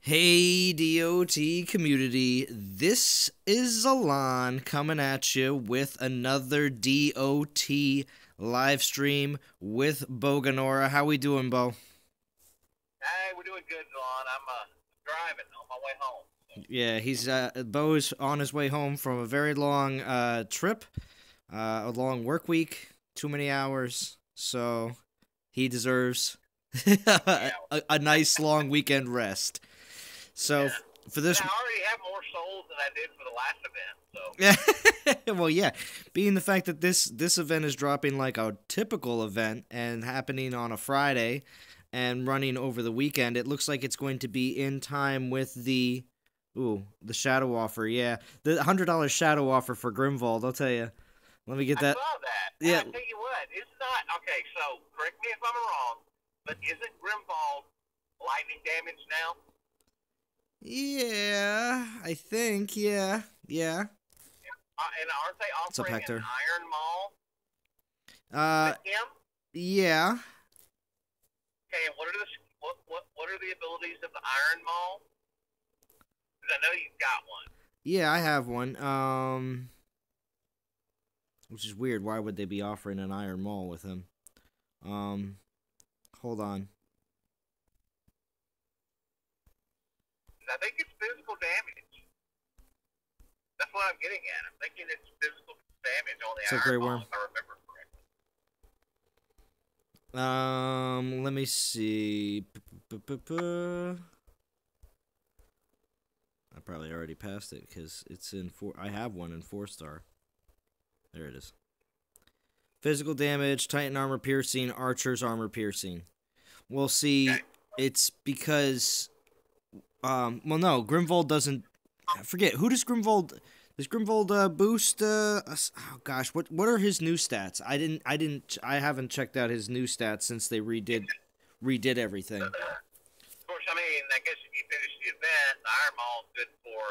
Hey DOT community, this is Zalon coming at you with another DOT live stream with Boganora. How we doing, Bo? Hey, we're doing good, Zalon. I'm driving on my way home. Yeah, he's Bo's on his way home from a very long trip, a long work week, too many hours, so he deserves Yeah, a nice long weekend rest. So yeah. for And this I already have more souls than I did for the last event, so. well, yeah, being the fact that this event is dropping like a typical event and happening on a Friday and running over the weekend, it looks like it's going to be in time with the shadow offer. Yeah, the $100 shadow offer for Grimwald. I'll tell you. Let me get I that. saw that. And Yeah, I tell you what, it's not, okay, so correct me if I'm wrong, but isn't Grimval lightning damage now? yeah, I think. Yeah. And aren't they What's up, offering an Hector? Iron Maul Uh, with him? yeah, Okay, and what are the abilities of the Iron Maul? Because I know you've got one. yeah, I have one. Which is weird. Why would they be offering an Iron Maul with him? Um, Hold on. I think it's physical damage. That's what I'm getting at. I'm thinking it's physical damage on the What's up, Grey Iron Maul, Worm? if I remember correctly. Let me see. I probably already passed it because it's in four. I have one in 4-star. There it is. Physical damage, Titan armor piercing, Archer's armor piercing. We'll see. Okay. It's because, well, no, Grimvold doesn't. I forget who does Grimvold. Does Grimvold boost? Oh gosh, what are his new stats? I haven't checked out his new stats since they redid everything. Of course, I mean, I guess if you finish the event, the Iron Maul is good for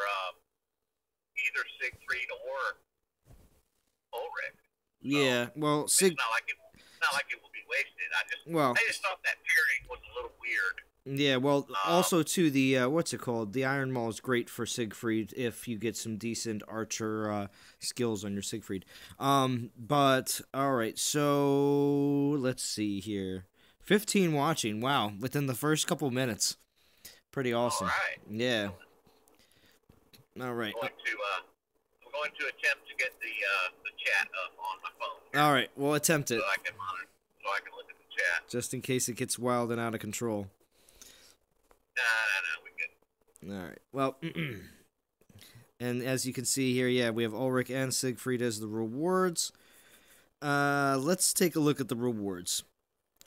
either Siegfried or Ulrich. Yeah, well, It's not like it will be wasted. well, I just thought that pairing was a little weird. yeah, well, also too the what's it called? The Iron Maul is great for Siegfried if you get some decent archer skills on your Siegfried. But all right, so let's see here. 15 watching. Wow, within the first couple minutes. Pretty All awesome. right. Yeah. All right. I'm going to attempt to get the chat up on my phone All right, we'll attempt it so I can monitor, so I can look at the chat. just in case it gets wild and out of control. No, we good. All right. Well, and as you can see here, yeah, we have Ulrich and Siegfried as the rewards. Let's take a look at the rewards.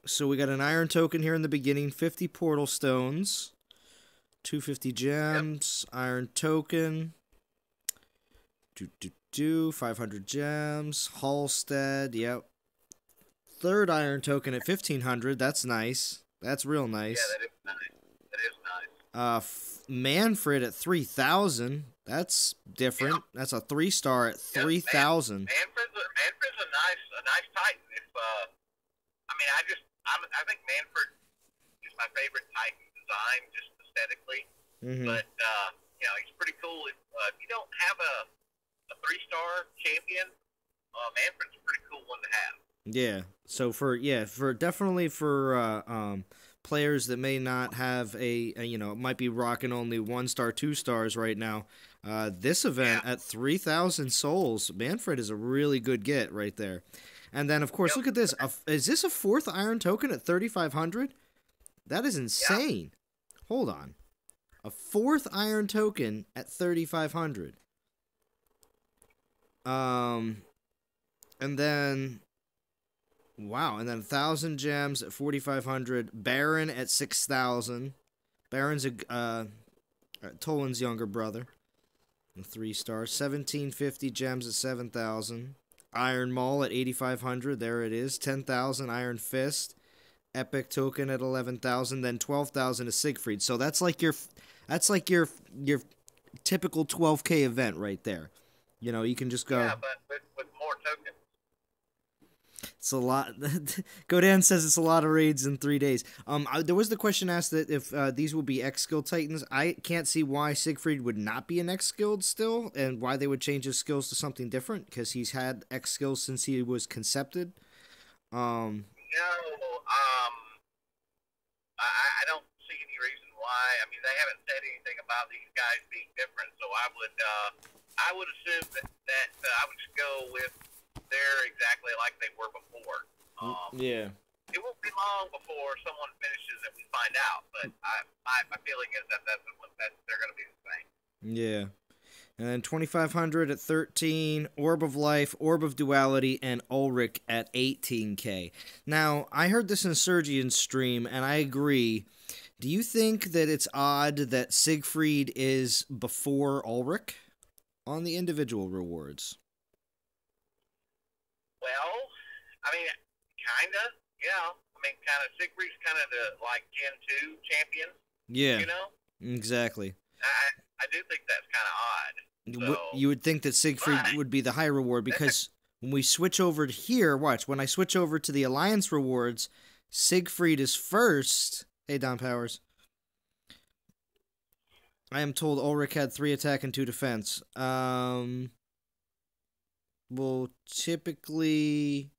So we got an iron token here in the beginning, 50 portal stones, 250 gems, iron token, 500 gems, Halstead, yep. Third iron token at 1500, that's nice. That's real nice. Yeah, that is nice. That is nice. Manfred at 3000, that's different. Yeah. That's a 3-star at 3000. Manfred's a nice Titan. If I mean, I think Manfred is my favorite Titan design, just aesthetically. But you know, he's pretty cool. If you don't have a 3-star champion, Manfred's a pretty cool one to have. Yeah. So for definitely for players that may not have might be rocking only 1-star, 2-stars right now. This event at 3,000 souls, Manfred is a really good get right there. And then of course, look at this. Is this a 4th iron token at 3,500? That is insane. Hold on. A 4th iron token at 3,500. And then wow, and then 1,000 gems at 4,500. Baron at 6,000. Baron's Tolan's younger brother. 3 stars. 1,750 gems at 7,000. Iron Maul at 8,500. There it is. 10,000 Iron Fist. Epic token at 11,000. Then 12,000 is Siegfried. So that's like your typical 12K event right there. You know, you can just go. Yeah, but with more tokens. It's a lot. Godan says it's a lot of raids in 3 days. There was the question asked that if these will be X-Skilled Titans. I can't see why Siegfried would not be an X-Skilled still, and why they would change his skills to something different, because he's had X-Skills since he was concepted. No, I don't see any reason why. I mean, they haven't said anything about these guys being different, so I would assume that I would just go with they're exactly like they were before. Yeah. It won't be long before someone finishes and we find out, but my feeling is that they're going to be the same. Yeah. And then 2,500 at 13, Orb of Life, Orb of Duality, and Ulrich at 18k. Now, I heard this in Sergian's stream, and I agree. Do you think that it's odd that Siegfried is before Ulrich on the individual rewards? Well, I mean, kinda, yeah. I mean, kind of. Siegfried's kind of the Gen 2 champion. Yeah. You know. Exactly. I do think that's kind of odd. So, you would think that Siegfried would be the high reward, because when we switch over to here, watch, when I switch over to the Alliance rewards, Siegfried is first. Hey, Don Powers. I am told Ulrich had 3 attack and 2 defense. Well, typically,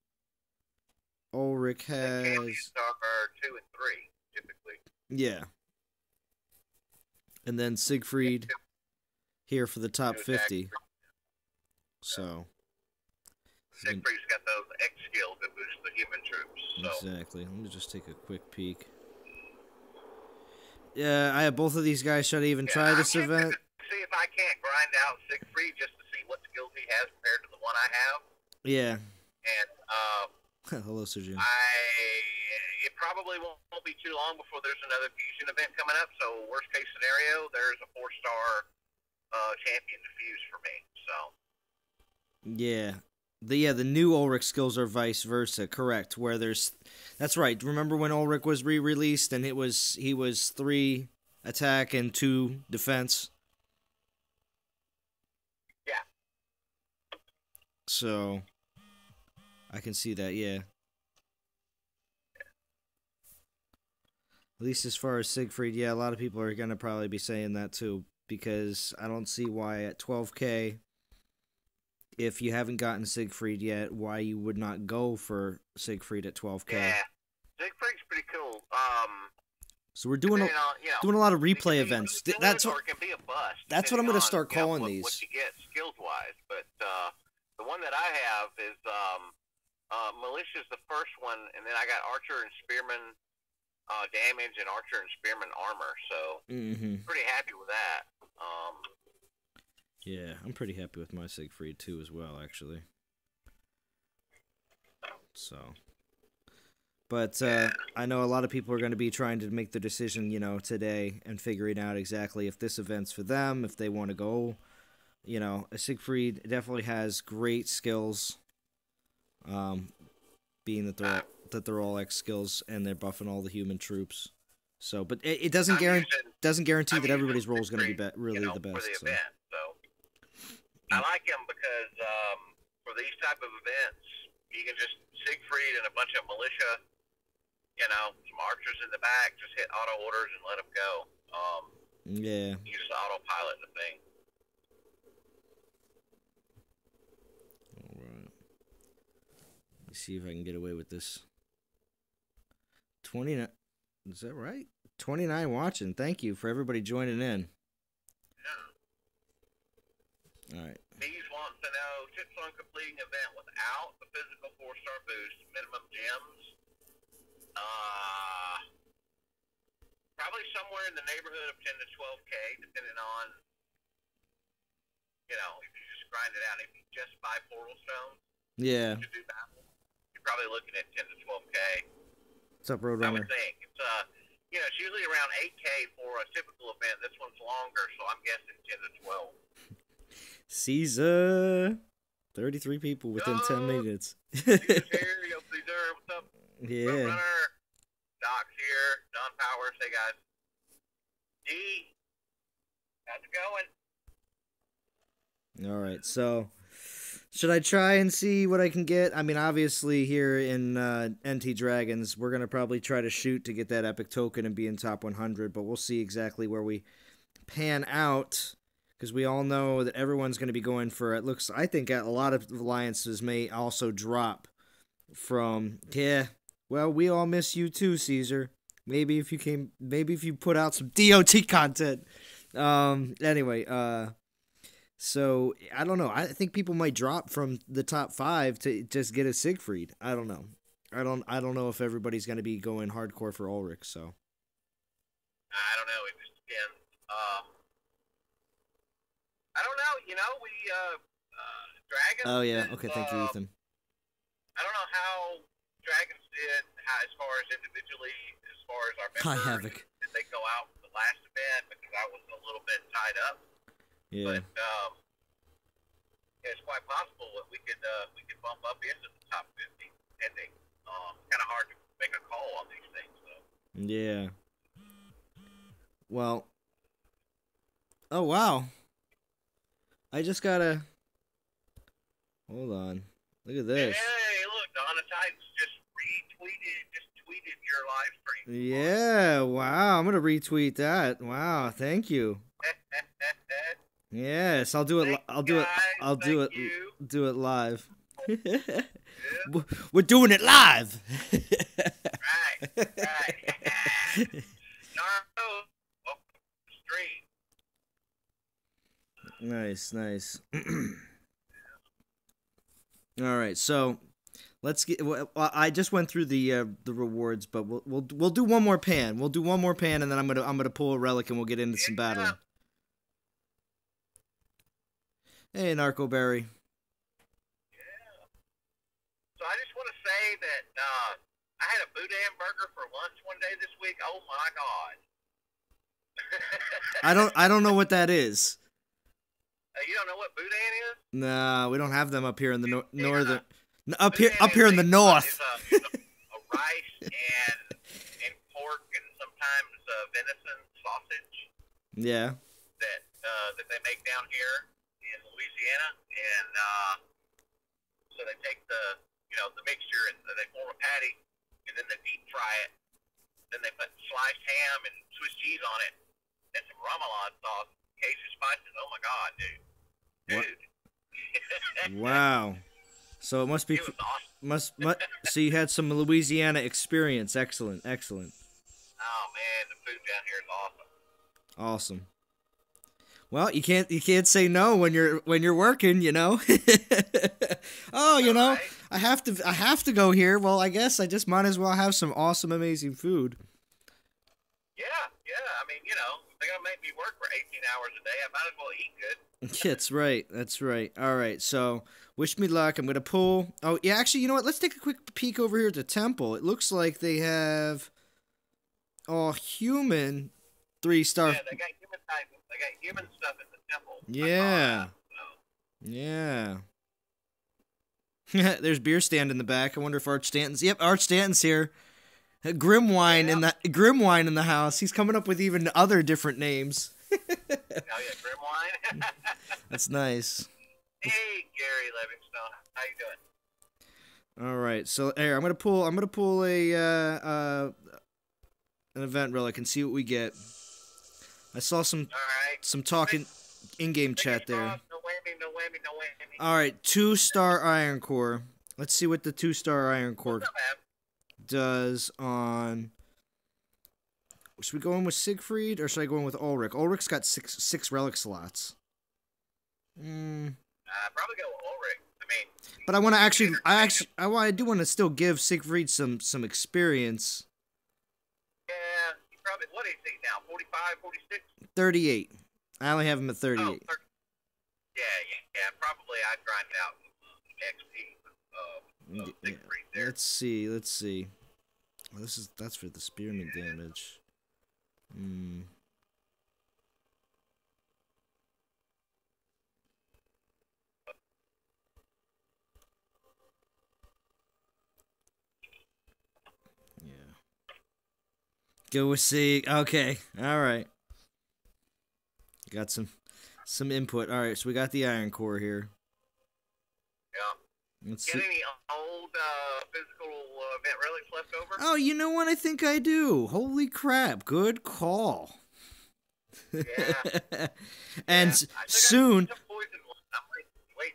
Ulrich has... champions are 2 and 3, typically. Yeah. And then Siegfried here for the top 50. So. Siegfried's got those X skills that boost the human troops. So. Exactly. Let me just take a quick peek. Yeah, I have both of these guys. Should I even try this event? See if I can't grind out Siegfried just to see what skills he has compared to the one I have. Yeah. And hello, Sergio. It probably won't be too long before there's another fusion event coming up. So worst case scenario, there's a 4-star champion to fuse for me. So. Yeah. The new Ulrich skills are vice versa, correct? Where that's right. Remember when Ulrich was re-released and he was 3 attack and 2 defense? Yeah. So I can see that, yeah. At least as far as Siegfried, yeah, a lot of people are gonna probably be saying that too, because I don't see why at 12k, if you haven't gotten Siegfried yet, why you would not go for Siegfried at 12k. Yeah, Siegfried's pretty cool. So we're doing doing a lot of replay events. That's what it can be a bust. That's what I'm going to start calling these. What you get skills wise, but the one that I have is Militia's the first one, and then I got Archer and Spearman damage and Archer and Spearman armor. So pretty happy with that. Yeah, I'm pretty happy with my Siegfried too as well, actually. So, but I know a lot of people are going to be trying to make the decision, today and figuring out exactly if this event's for them, if they want to go. Siegfried definitely has great skills, being that they're all X skills and they're buffing all the human troops. So, but it doesn't guarantee that everybody's role is going to be really the best. For the event, so. I like him because for these type of events, you can just Siegfried and a bunch of militia, some archers in the back, just hit auto orders and let them go. Yeah. You just autopilot the thing. All right. Let's see if I can get away with this. 29. Is that right? 29 watching. Thank you for everybody joining in. All right. These wants to know tips on completing event without the physical 4-star boost, minimum gems. Probably somewhere in the neighborhood of 10 to 12k, depending on, if you just grind it out. If you just buy portal stones, to do battle, you're probably looking at 10 to 12k. What's up, Roadrunner? I would think it's usually around 8k for a typical event. This one's longer, so I'm guessing 10 to 12. Caesar. 33 people within 10 minutes. Caesar's here. Yo, Caesar, what's up? Yeah. Roadrunner. Doc's here. Don Powers. Hey, guys. D. How's it going? All right. So, Should I try and see what I can get? I mean, obviously here in NT Dragons, we're gonna probably try to shoot to get that epic token and be in top 100, but we'll see exactly where we pan out because we all know that everyone's going to be going for it. Looks, I think a lot of alliances may also drop from. Yeah, well, we all miss you too, Caesar. Maybe if you came, maybe if you put out some DOT content. Anyway, so I don't know. I think people might drop from the top 5 to just get a Siegfried. I don't know. I don't know if everybody's going to be going hardcore for Ulrich. So I don't know. It just depends. I don't know. You know, we Dragons. oh yeah, okay, thank you, Ethan. I don't know how Dragons did as far as individually, as far as our Hi, members. Havoc. Did they go out for the last event because I was a little bit tied up? Yeah. But yeah, it's quite possible that we could bump up into the top 50 ending. Kind of hard to make a call on these things, though. Yeah. Well. Oh wow. I just gotta. Hold on. Look at this. Hey, look, Donna Titans just tweeted your live stream. Yeah. Wow. I'm gonna retweet that. Wow. Thank you. Yes, I'll do it. I'll do it. I'll do it. Do it live. We're doing it live. Right. Naruto, welcome to the stream. Nice. All right, so let's get. Well, I just went through the rewards, but we'll do one more pan. We'll do one more pan, and then I'm gonna pull a relic, and we'll get into some battling. Hey, Narcoberry. Yeah. So I just want to say that I had a boudin burger for lunch one day this week. Oh my god. I don't know what that is. You don't know what boudin is? Nah, we don't have them up here in the northern. Up here in the north. It's a rice and pork and sometimes venison sausage. Yeah. That they make down here in Louisiana, and so they take the mixture and they form a patty, and then they deep fry it. Then they put sliced ham and Swiss cheese on it, and some remoulade sauce, Cajun spices. Oh my god, dude! Wow. So it must be. It was awesome. Must. So you had some Louisiana experience. Excellent. Oh man, the food down here is awesome. Awesome. Well, you can't say no when you're working, you know. Oh, you know, I have to go here. Well, I guess I just might as well have some awesome, amazing food. Yeah. I mean, they're gonna make me work for 18 hours a day. I might as well eat good. That's right. All right. So, wish me luck. I'm gonna pull. Oh, yeah. Actually, you know what? Let's take a quick peek over here at the temple. It looks like they have human 3-star. Yeah, they got human type. They got human stuff in the temple. Yeah. Yeah. There's beer stand in the back. I wonder if Arch Stanton's. Yep, Arch Stanton's here. Grimwine in the house. He's coming up with even other different names. Oh yeah, Grimwine. That's nice. Hey, Gary Livingstone, how you doing? All right, so here I'm gonna pull a an event relic and see what we get. I saw some talk in-game chat there. No whammy. All right, 2-star Iron Core. Let's see what the 2-star Iron Core does on. Should we go in with Siegfried or should I go in with Ulrich? Ulrich's got six relic slots. Probably go with Ulrich. I mean, but I want to I do want to still give Siegfried some experience. Yeah, he probably, what is he now? 45, 46? 38. I only have him at 38. Oh, yeah. Probably I'd grind out XP. Siegfried there. Let's see. Well, that's for the spearman damage. Yeah. Go with Sieg. Okay. All right. Got some input. All right. So we got the Iron Core here. Let's Get see. any old physical event relics left over? Oh, you know what? I think I do. Holy crap! Good call. Yeah. And Yeah. I soon, some poison ones. I'm wait.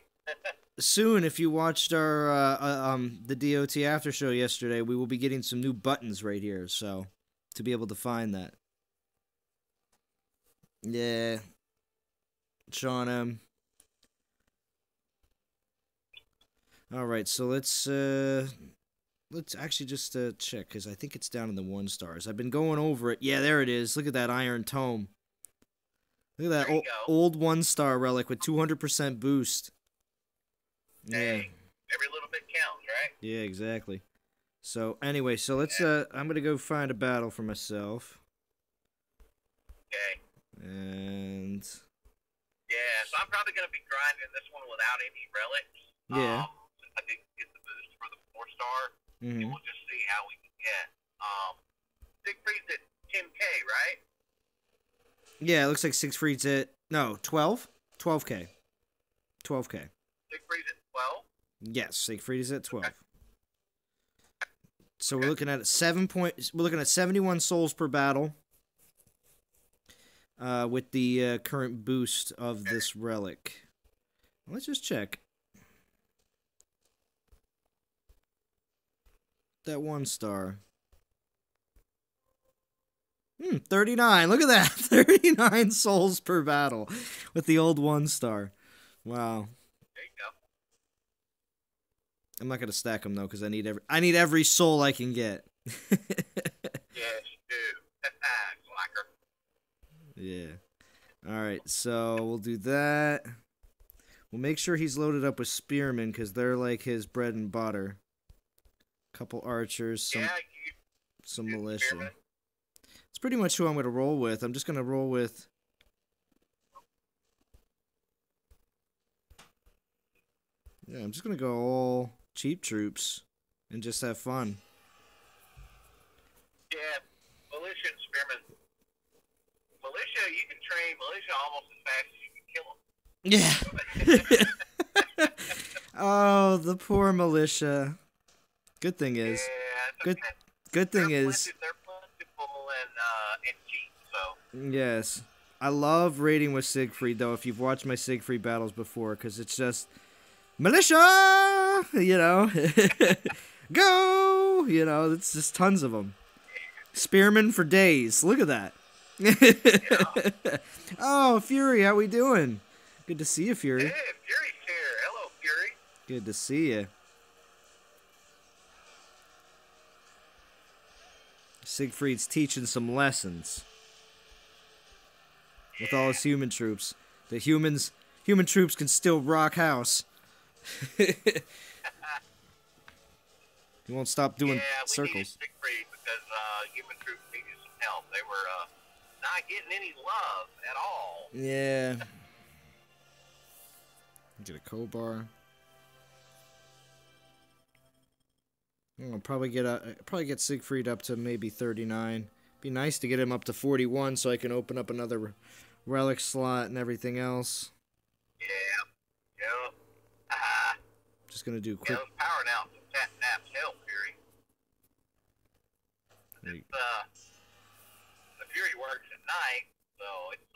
soon, if you watched our the DOT after show yesterday, we will be getting some new buttons right here. So to be able to find that. Yeah. Sean M. All right, so let's actually just check because I think it's down in the 1 stars. I've been going over it. Yeah, there it is. Look at that iron tome. Look at that old 1-star relic with 200% boost. Yeah. Hey, every little bit counts, right? Yeah, exactly. So anyway, so let's I'm gonna go find a battle for myself. Okay. And yeah, so I'm probably gonna be grinding this one without any relics. Yeah. I didn't get the boost for the 4-star, and Mhm. we'll just see how we can get. Siegfried's at 10K, right? Yeah, it looks like Siegfried's at 12? 12K. 12K. Siegfried's at 12? Yes, Siegfried is at 12. Okay. So we're looking at we're looking at 71 souls per battle. With the current boost of this relic. Let's just check. That 1-star. 39. Look at that. 39 souls per battle with the old 1-star. Wow. There you go. I'm not gonna stack them though, because I need every soul I can get. Yes, you do. Slacker. Yeah. All right. So we'll do that. We'll make sure he's loaded up with spearmen because they're like his bread and butter. Couple archers, some militia. Spearmen. It's pretty much who I'm gonna roll with. I'm just gonna roll with. Yeah, I'm just gonna go all cheap troops and just have fun. Yeah, militia and spearmen. Militia, you can train militia almost as fast as you can kill them. Yeah. Oh, the poor militia. Good thing is, yeah, good thing they're is, they're plentiful and cheap. So yes, I love raiding with Siegfried though. If you've watched my Siegfried battles before, because it's just militia, you know, go, you know, it's just tons of them. Spearmen for days. Look at that. Yeah. Oh, Fury, how we doing? Good to see you, Fury. Hey, Fury's here. Hello, Fury. Good to see you. Siegfried's teaching some lessons with all his human troops. The human troops can still rock house. He won't stop doing circles. We needed Siegfried because human troops needed some help. They were not getting any love at all. Yeah. Get a Kobar. I'll probably get Siegfried up to maybe 39. Be nice to get him up to 41 so I can open up another relic slot and everything else. Yeah. Just gonna do quick. Yeah, those power now some taps help, Fury. It's, the Fury works at night, so it's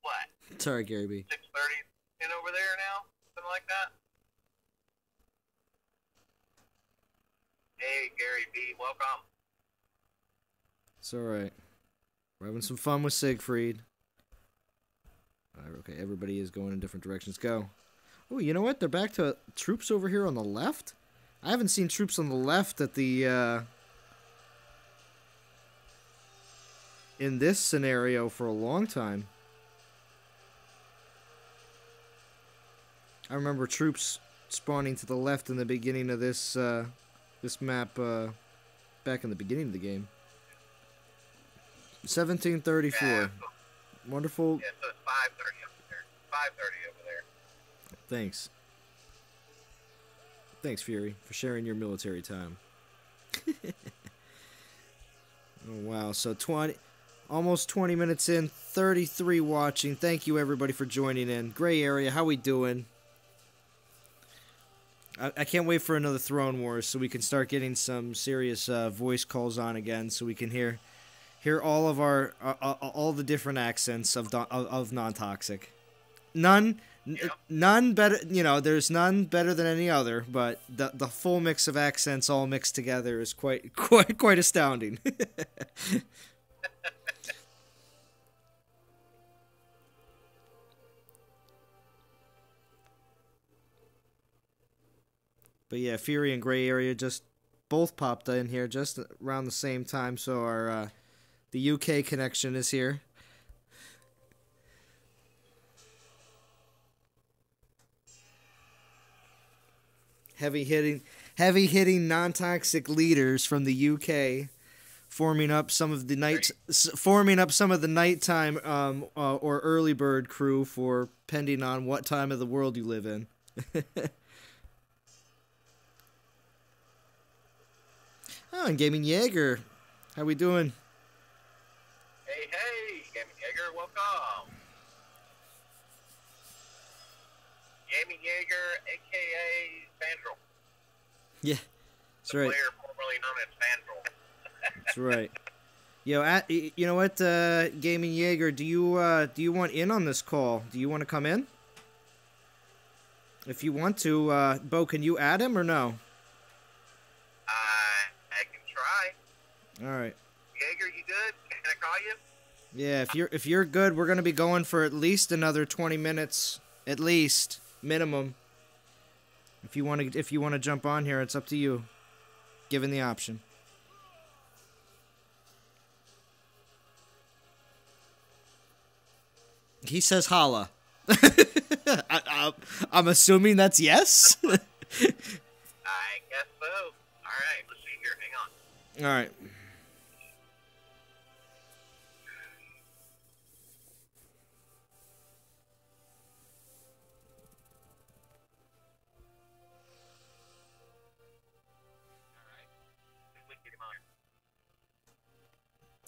what? Sorry, Gary B. 6:30 in over there now, something like that. Hey, Gary B, welcome. It's alright. We're having some fun with Siegfried. Okay, everybody is going in different directions. Go. Oh, you know what? They're back to troops over here on the left? I haven't seen troops on the left at the, in this scenario for a long time. I remember troops spawning to the left in the beginning of this, this map, back in the beginning of the game. 1734. Yeah, Wonderful. Yeah, so it's 5:30 over there. 5:30 over there. Thanks. Thanks, Fury, for sharing your military time. Oh, wow. So almost 20 minutes in, 33 watching. Thank you, everybody, for joining in. Gray area, how we doing? I can't wait for another Throne Wars so we can start getting some serious voice calls on again, so we can hear all of our all the different accents of non-toxic. None better. You know, there's none better than any other, but the full mix of accents all mixed together is quite astounding. But yeah, Fury and Gray Area just both popped in here just around the same time, so our the UK connection is here. Heavy hitting non-toxic leaders from the UK, forming up some of the nighttime or early bird crew for pending on what time of the world you live in. Oh, and Gaming Jaeger, how we doing? Hey, Gaming Jaeger, welcome. Gaming Jaeger, a.k.a. Fandral. Yeah, that's right. Player formerly known as Fandral. That's right. Yo, you know what, Gaming Jaeger, do you want in on this call? Do you want to come in? If you want to, Bo, can you add him or no? I can try. All right. Jaeger, you good? Can I call you? Yeah, if you're good, we're gonna be going for at least another 20 minutes, at least minimum. If you want to jump on here, it's up to you. Given the option. He says holla. I'm assuming that's yes. I guess so. All right, let's see here. Hang on. All right.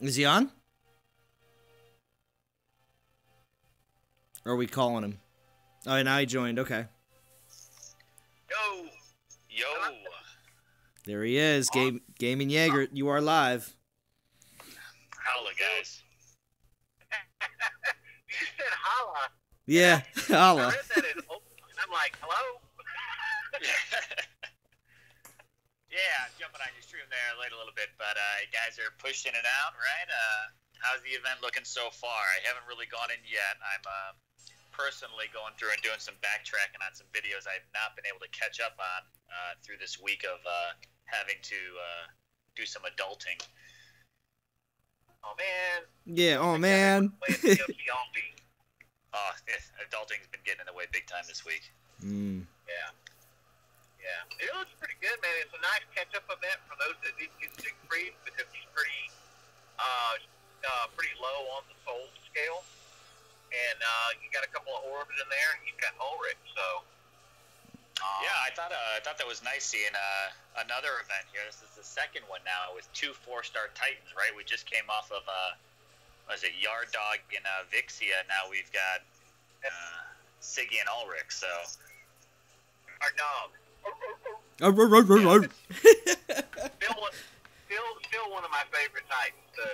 Is he on? Or are we calling him? Oh, now he joined. Okay. Yo. There he is. Gaming Jaeger, you are live. Holla, guys. You said holla. Yeah, holla. I read that as I'm like, hello? Yeah, I'm jumping on your stream there late a little bit, but you guys are pushing it out, right? How's the event looking so far? I haven't really gone in yet. I'm personally going through and doing some backtracking on some videos I've not been able to catch up on through this week of having to do some adulting. Oh, man. Yeah, oh, man. Adulting's been getting in the way big time this week. Yeah. It looks pretty good, man. It's a nice catch-up event for those that did get Siegfried because he's pretty low on the soul scale. And you got a couple of orbs in there, and you've got Ulrich, so... yeah, I thought that was nice seeing another event here. This is the second one now with 2 4-star Titans, right? We just came off of, was it Yard Dog and Vixia. Now we've got Siggy and Ulrich, so... Our dog. Yeah. Still one of my favorite Titans. The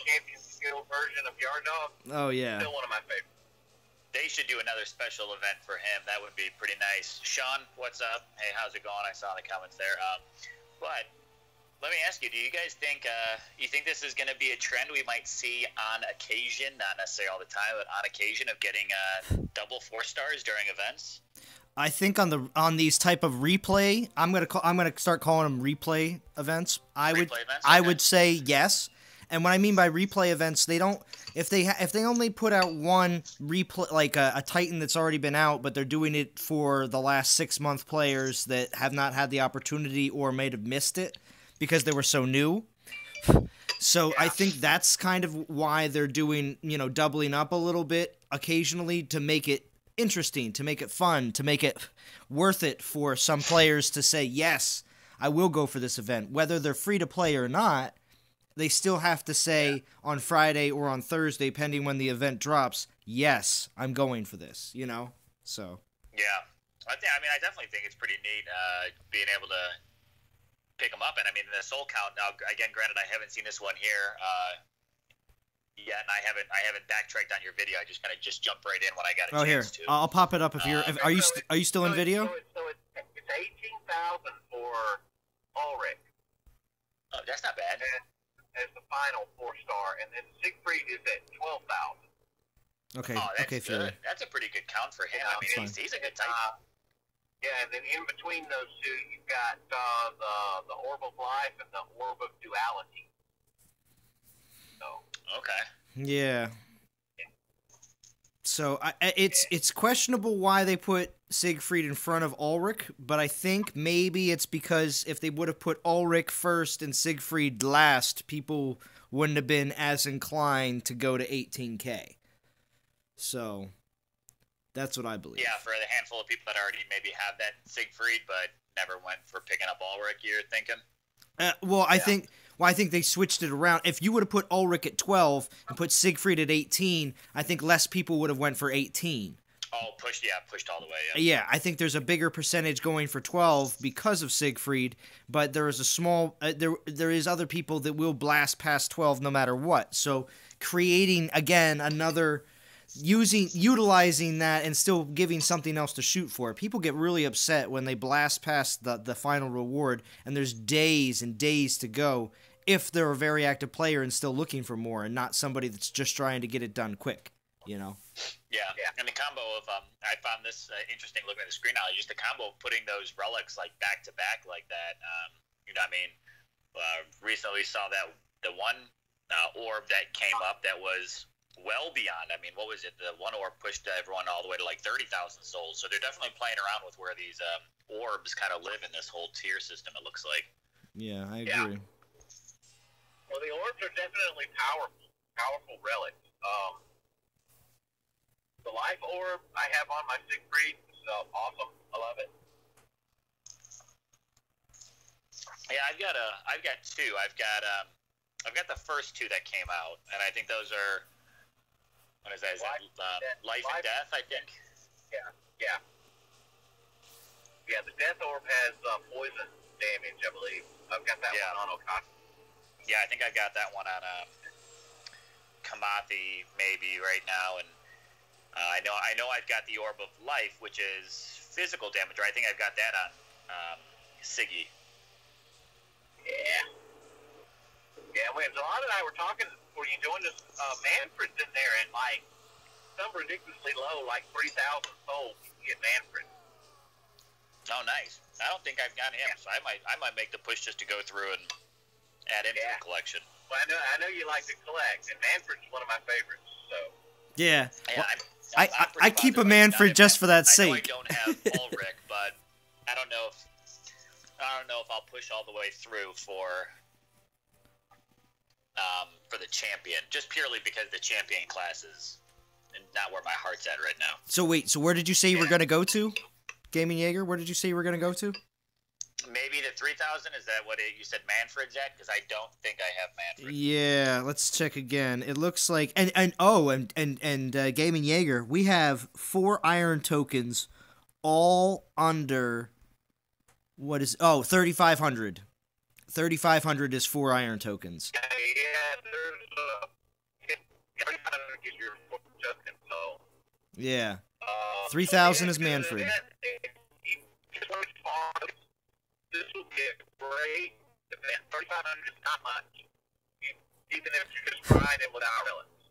champion skill version of Yard Dog. Oh, yeah. Still one of my favorites. They should do another special event for him. That would be pretty nice. Sean, what's up? Hey, how's it going? I saw the comments there. But let me ask you, do you guys think you think this is going to be a trend we might see on occasion, not necessarily all the time, but on occasion of getting double 4-stars during events? I think on these type of replay, I'm gonna start calling them replay events. I would say yes. And what I mean by replay events, they don't if they only put out one replay, like a Titan that's already been out, but they're doing it for the last 6-month players that have not had the opportunity or may have missed it because they were so new. So I think that's kind of why they're doing, doubling up a little bit occasionally to make it interesting, to make it fun, to make it worth it for some players to say, yes, I will go for this event. Whether they're free to play or not, they still have to say on Friday or on Thursday, pending when the event drops, yes, I'm going for this, So. Yeah. I definitely think it's pretty neat being able to pick them up. And I mean, the soul count now. Again, granted, I haven't seen this one here yet, and I haven't backtracked on your video. I just kind of jumped right in when I got a chance to. I'll pop it up if you're. Are you still in video? So it's 18,000 for Ulrich. Oh, that's not bad. And as the final 4-star, and then Siegfried is at 12,000. Okay. Oh, that's okay, good. That's a pretty good count for him. I mean, he's a good Titan. Yeah, and then in between those two, you've got the Orb of Life and the Orb of Duality. So. Okay. Yeah. So it's questionable why they put Siegfried in front of Ulrich, but I think maybe it's because if they would have put Ulrich first and Siegfried last, people wouldn't have been as inclined to go to 18K. So that's what I believe. Yeah, for the handful of people that already maybe have that Siegfried, but never went for picking up Ulrich, you're thinking? I think they switched it around. If you would have put Ulrich at 12 and put Siegfried at 18, I think less people would have went for 18. Oh, pushed all the way. Yeah, I think there's a bigger percentage going for 12 because of Siegfried, but there is a small there is other people that will blast past 12 no matter what. So creating again another utilizing that and still giving something else to shoot for. People get really upset when they blast past the final reward and there's days and days to go if they're a very active player and still looking for more and not somebody that's just trying to get it done quick, you know? Yeah. And the combo of, I found this interesting looking at the screen now, just the combo of putting those relics like back to back like that. You know what I mean? Recently saw that the one orb that came up that was well beyond. I mean, what was it? The one orb pushed everyone all the way to like 30,000 souls. So they're definitely playing around with where these orbs kind of live in this whole tier system, it looks like. Yeah, I agree. Well, the orbs are definitely powerful relics. The life orb I have on my Siegfried, so awesome. I love it. Yeah, I've got two. I've got the first two that came out, and I think those are. What is that? Is life and death, I think? Yeah. The death orb has poison damage, I believe. I've got that one on Okada. Yeah, I think I've got that one on Kamathi maybe right now, and I know I've got the Orb of Life, which is physical damage, or I think I've got that on Siggy. Yeah, when Zalon and I were talking before you joined us, Manfred's in there at like some ridiculously low, like 3,000 souls. You can get Manfred. Oh, nice. I don't think I've got him, so I might make the push just to go through and add him to the collection. Well, I know you like to collect, and Manfred's one of my favorites. So. Yeah. Well, I keep a Manfred just for that sake. I know I don't have Ulrich, but I don't know if I'll push all the way through for the champion, just purely because the champion class is not where my heart's at right now. So wait, where did you say you were going to go to? Gaming Jaeger, where did you say you were going to go to? Maybe the 3,000. Is that what you said Manfred's at? Because I don't think I have Manfred. Yeah, let's check again. It looks like and Gaming Jaeger, we have 4 iron tokens, all under 3,500. 3,500 is 4 iron tokens. Yeah, there's 3,500 is your token, so. Yeah. 3,000 is Manfred. This will get great. 3,500 is not much. Even if you're just grinding without relics.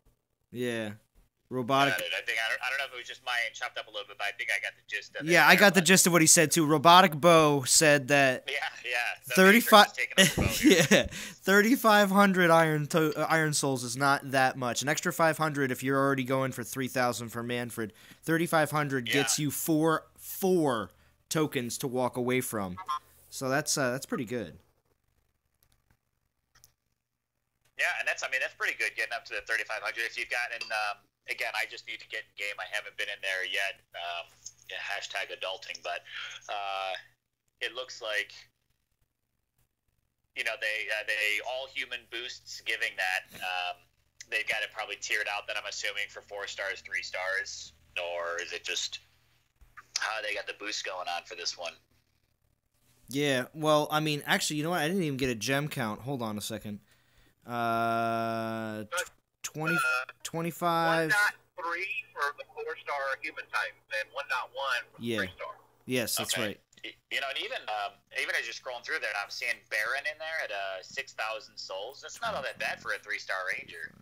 Yeah. Robotic. I don't know if it was just mine chopped up a little bit, but I think I got the gist of it. Yeah, I got the gist of what he said too. Robotic Bow said that. Yeah. 3,500 iron souls is not that much. An extra 500 if you're already going for 3,000 for Manfred. 3,500 gets you four tokens to walk away from. So that's pretty good. Yeah, and that's pretty good getting up to the 3,500 if you've got. And again, I just need to get in game. I haven't been in there yet. #adulting, but it looks like they all human boosts giving that. They've got it probably tiered out. That I'm assuming for 4 stars, 3 stars, or is it just how they got the boost going on for this one. Yeah, well, I mean, actually, you know what? I didn't even get a gem count. Hold on a second. 20, 25. 1.3 for the 4-star human type, and 1.1 for the 3-star. Yes, that's right. You know, and even as you're scrolling through there, I'm seeing Baron in there at 6,000 souls. That's not all that bad for a 3-star ranger.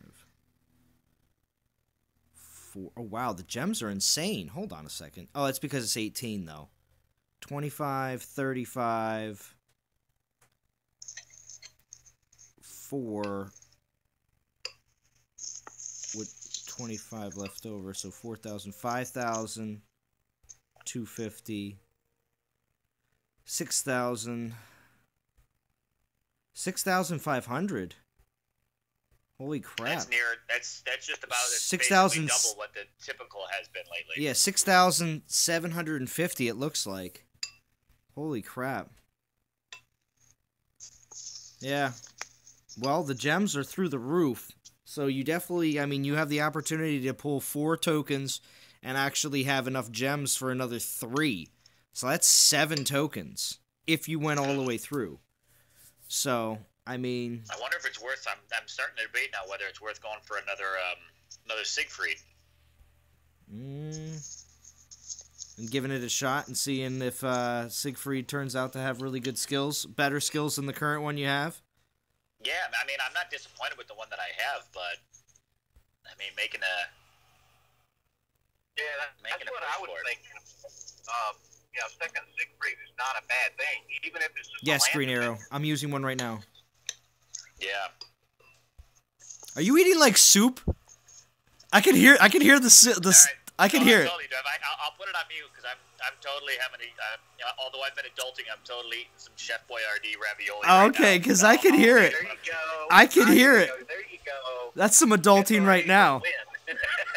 Oh, wow, the gems are insane. Hold on a second. Oh, it's because it's 18, though. 25, 35, 4, with 25 left over, so 4,000, 5,000, 250, 6,000, 6,500. Holy crap! That's just about 6,000, double what the typical has been lately. Yeah, 6,750. It looks like. Holy crap! Yeah. Well, the gems are through the roof, so you definitely. I mean, you have the opportunity to pull 4 tokens and actually have enough gems for another 3. So that's 7 tokens if you went all the way through. So. I mean, I wonder if it's worth. I'm starting to debate now whether it's worth going for another Siegfried. And giving it a shot and seeing if Siegfried turns out to have really good skills, better skills than the current one you have. Yeah, I mean, I'm not disappointed with the one that I have, but I mean, making a that's what I was thinking. Second Siegfried is not a bad thing, even if it's just yes, Green Arrow. I'm using one right now. Yeah. Are you eating like soup? I can hear the Right. I can hear it. Totally, I'll put it on mute because I'm totally having although I've been adulting, I'm totally eating some Chef Boyardee ravioli. Oh, okay, because I can hear it. There you go. I can hear it. There you go. That's some adulting right now.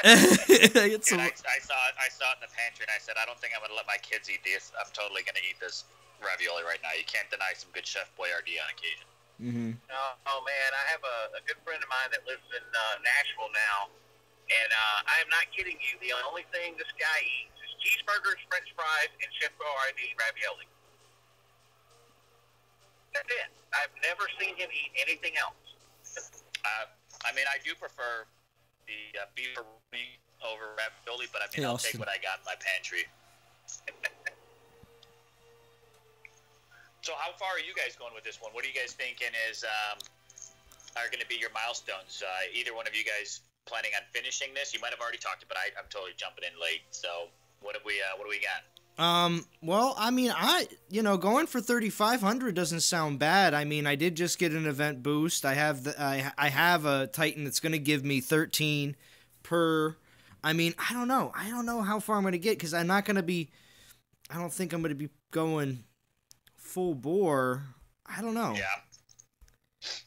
It's I saw it in the pantry and I said I don't think I'm gonna let my kids eat this. I'm totally gonna eat this ravioli right now. You can't deny some good Chef Boyardee on occasion. Mm-hmm. Oh man, I have a good friend of mine that lives in Nashville now, and I am not kidding you. The only thing this guy eats is cheeseburgers, French fries, and Chef Boyardee ravioli. That's it. I've never seen him eat anything else. I mean, I do prefer the beef over ravioli, but I mean, I'll take what I got in my pantry. So how far are you guys going with this one? What are you guys thinking are going to be your milestones? Either one of you guys planning on finishing this? You might have already talked, but I'm totally jumping in late. So what do we got? Well, I mean, going for 3,500 doesn't sound bad. I mean, I did just get an event boost. I have I have a Titan that's going to give me 13 per. I mean, I don't know how far I'm going to get because I'm not going to be. I don't think I'm going to be going full bore. I don't know. Yeah.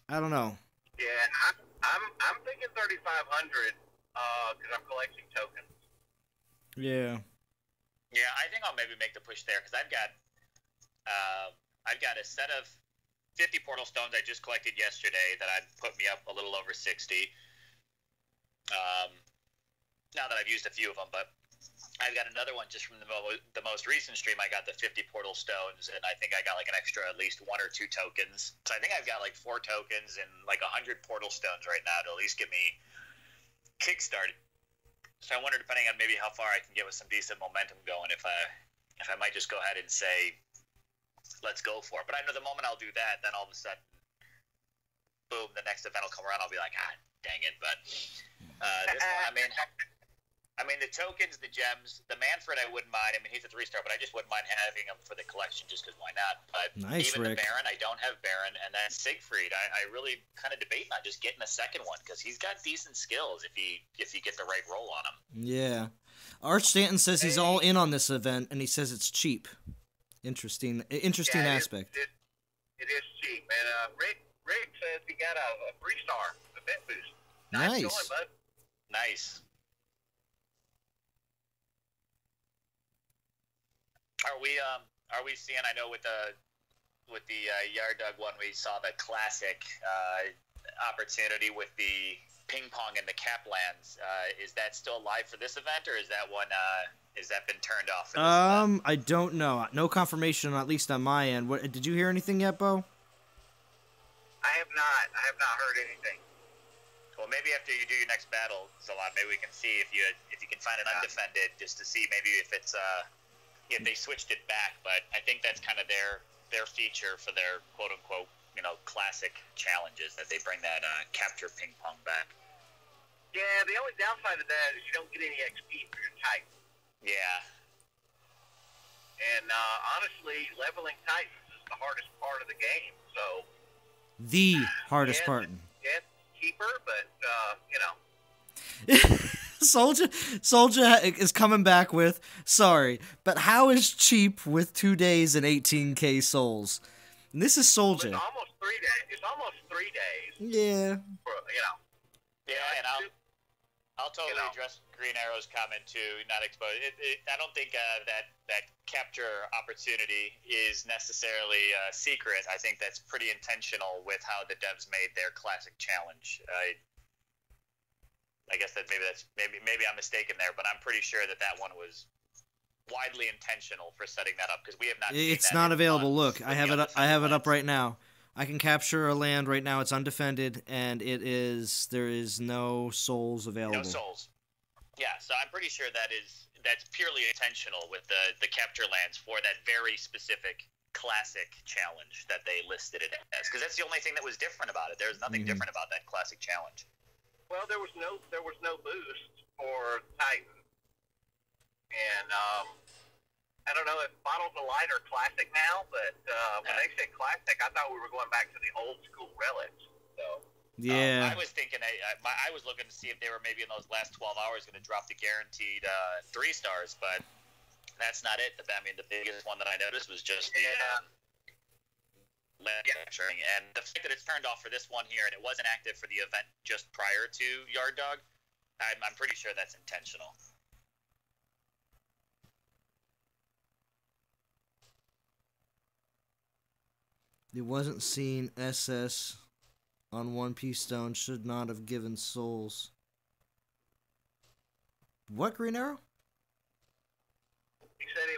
I don't know. Yeah, I'm thinking 3,500 because I'm collecting tokens. Yeah. Yeah, I think I'll maybe make the push there because I've got a set of 50 portal stones I just collected yesterday that I'd put me up a little over 60. Now that I've used a few of them, but I've got another one just from the most recent stream. I got the 50 portal stones, and I think I got like an extra at least 1 or 2 tokens. So I think I've got like 4 tokens and like 100 portal stones right now to at least get me kickstarted. So I wonder, depending on maybe how far I can get with some decent momentum going, if I might just go ahead and say, let's go for it. But I know the moment I'll do that, then all of a sudden, boom, the next event will come around. I'll be like, dang it. But this one, I mean, the tokens, the gems, the Manfred I wouldn't mind. I mean, he's a 3-star, but I just wouldn't mind having him for the collection just because why not? But nice, even Rick. the Baron, I don't have Baron. And then Siegfried, I really kind of debate on just getting a second one because he's got decent skills if you get the right roll on him. Yeah. Arch Stanton says he's all in on this event, and he says it's cheap. Interesting aspect. It is cheap. And Rick says he got a 3-star event boost. Nice. Going, bud. Nice. Are we seeing? I know with the Yard Dog one, we saw the classic opportunity with the ping pong and the Caplands. Is that still live for this event, or is that one Has that been turned off for this event? I don't know. No confirmation, at least on my end. What did you hear anything yet, Bo? I have not. I have not heard anything. Well, maybe after you do your next battle, Zalon, maybe we can see if you can find an undefended, just to see maybe if it's if they switched it back. But I think that's kind of their feature for their quote unquote classic challenges, that they bring that capture ping pong back. Yeah, the only downside of that is you don't get any XP for your Titan. Yeah. And honestly, leveling Titans is the hardest part of the game. So. The hardest part. Yeah, cheaper, but Soldier is coming back with, sorry, but how is cheap with 2 days and 18k souls? And this is Soldier. It's almost 3 days. It's almost 3 days. Yeah. For, Yeah, and I'll totally address Green Arrow's comment too. Not exposed. I don't think that capture opportunity is necessarily secret. I think that's pretty intentional with how the devs made their classic challenge. I guess that maybe I'm mistaken there, but I'm pretty sure that one was widely intentional for setting that up, because we have not. It's not available. Look, I have it. I have it up right now. I can capture a land right now. It's undefended, and there is no souls available. No souls. Yeah, so I'm pretty sure that's purely intentional with the capture lands for that very specific classic challenge that they listed it as, because that's the only thing that was different about it. There's nothing different about that classic challenge. Well, there was no boost for Titan, and I don't know if Bottles of Light are classic now, but when they said classic, I thought we were going back to the old school relics. So. Yeah. I was thinking, I was looking to see if they were maybe in those last 12 hours going to drop the guaranteed 3 stars, but that's not it. I mean, the biggest one that I noticed was just the land capturing. And the fact that it's turned off for this one here, and it wasn't active for the event just prior to Yard Dog, I'm pretty sure that's intentional. It wasn't seen. SS on One Piece Stone should not have given souls. What, Green Arrow? He said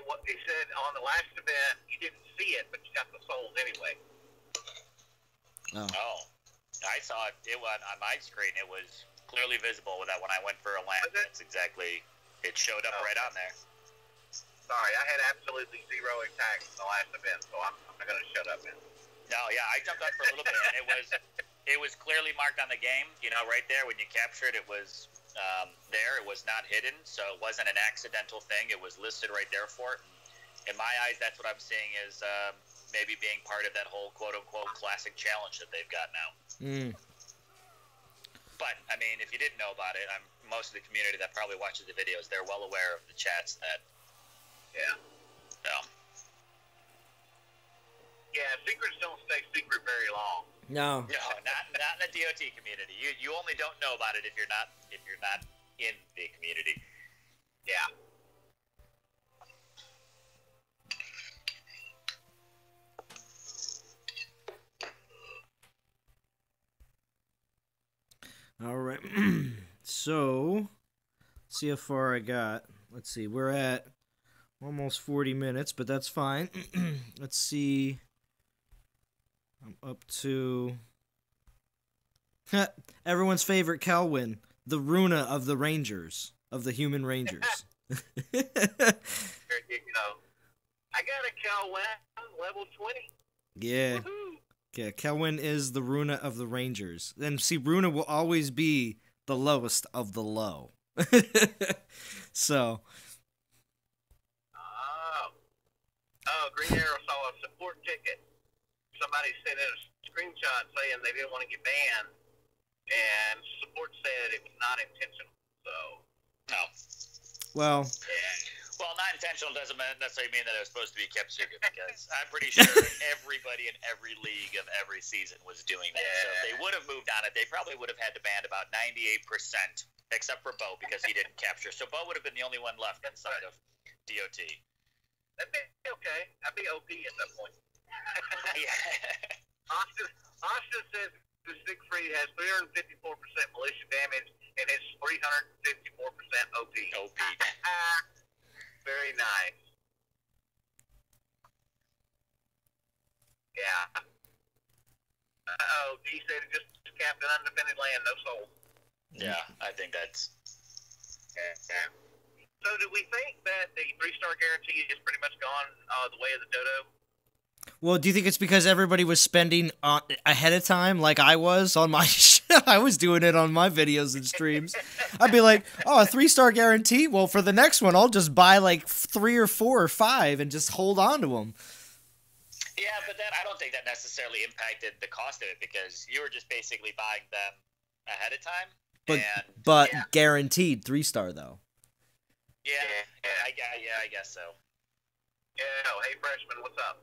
on the last event you didn't see it, but you got the souls anyway. Oh. I saw it. It was on my screen. It was clearly visible with that when I went for a land. It's exactly. It showed up right on there. Sorry, I had absolutely 0 attacks in the last event, so I'm going to shut up now. No, yeah, I jumped up for a little bit, and it was clearly marked on the game. Right there when you captured it was there. It was not hidden, so it wasn't an accidental thing. It was listed right there for it. And in my eyes, that's what I'm seeing is maybe being part of that whole quote-unquote classic challenge that they've got now. But, I mean, if you didn't know about it, most of the community that probably watches the videos, they're well aware of the chats that... Yeah. Yeah, secrets don't stay secret very long. No. No, not in the DOT community. You only don't know about it if you're not in the community. Yeah. All right. So, let's see how far I got. Let's see. We're at almost 40 minutes, but that's fine. Let's see. I'm up to everyone's favorite Kelwin, the Runa of the Rangers, of the human Rangers. I got a Kelwin level 20. Yeah. Woohoo! Yeah, Kelwin is the Runa of the Rangers. And see, Runa will always be the lowest of the low. So. Oh, Green Arrow saw a support ticket. Somebody sent in a screenshot saying they didn't want to get banned, and support said it was not intentional. So. No. Well. Yeah. Well, not intentional doesn't necessarily mean that it was supposed to be kept secret, because I'm pretty sure everybody in every league of every season was doing that. Yeah. So if they would have moved on it, they probably would have had to ban about 98%, except for Bo, because he didn't capture. So Bo would have been the only one left inside of DOT. That'd be okay. I'd be OP at that point. Yeah. Austin says the Siegfried has 354% militia damage and is 354% OP. OP. nice. Yeah. Uh-oh, D said just capped an undefended land, no soul. Yeah, I think that's... Yeah. So do we think that the 3-star guarantee is pretty much gone the way of the dodo? Well, do you think it's because everybody was spending ahead of time like I was on my I was doing it on my videos and streams. I'd be like, oh, a 3-star guarantee? Well, for the next one, I'll just buy like 3 or 4 or 5 and just hold on to them. Yeah, but then I don't think that necessarily impacted the cost of it because you were just basically buying them ahead of time. But guaranteed 3-star, though. Yeah, I guess so. Yeah, hey, freshman, what's up?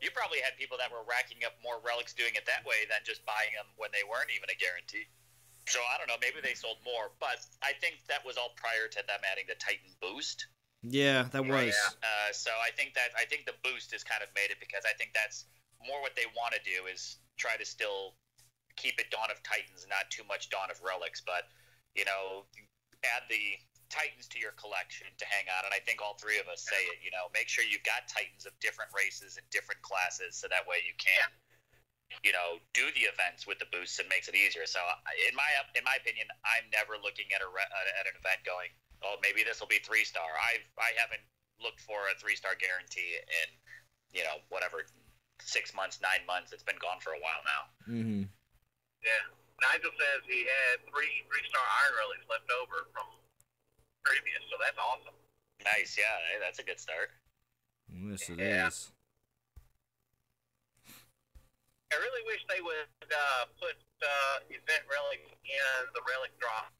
You probably had people that were racking up more relics doing it that way than just buying them when they weren't even a guarantee. So I don't know, maybe they sold more, but I think that was all prior to them adding the Titan boost. Yeah, that was. So I think the boost has kind of made it because I think that's more what they want to do is try to still keep it Dawn of Titans, not too much Dawn of Relics, but you know, add the Titans to your collection to hang on, and I think all three of us say it. You know, make sure you've got Titans of different races and different classes, so that way you can, you know, do the events with the boosts and makes it easier. So, in my opinion, I'm never looking at at an event going, oh, maybe this will be 3-star. I haven't looked for a 3-star guarantee in, you know, whatever 6 months, 9 months. It's been gone for a while now. Mm-hmm. Yeah, Nigel says he had 3-star Iron Relics left over from previous, so that's awesome. Nice, yeah, that's a good start. Yes, it is. I really wish they would put event relic in the relic drop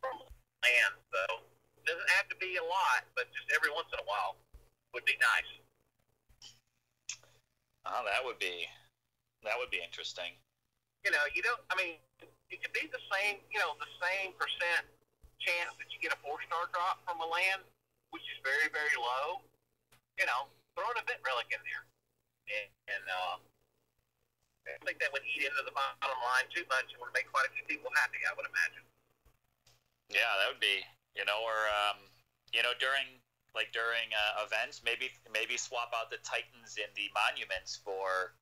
from land, though. It doesn't have to be a lot, but just every once in a while would be nice. Oh, that would be interesting. You know, it could be the same percent chance that you get a 4-star drop from a land, which is very, very low. You know, throw an event relic in there, and I think that would eat into the bottom line too much and would make quite a few people happy, I would imagine. Yeah, that would be, you know, or during events, maybe swap out the Titans in the monuments for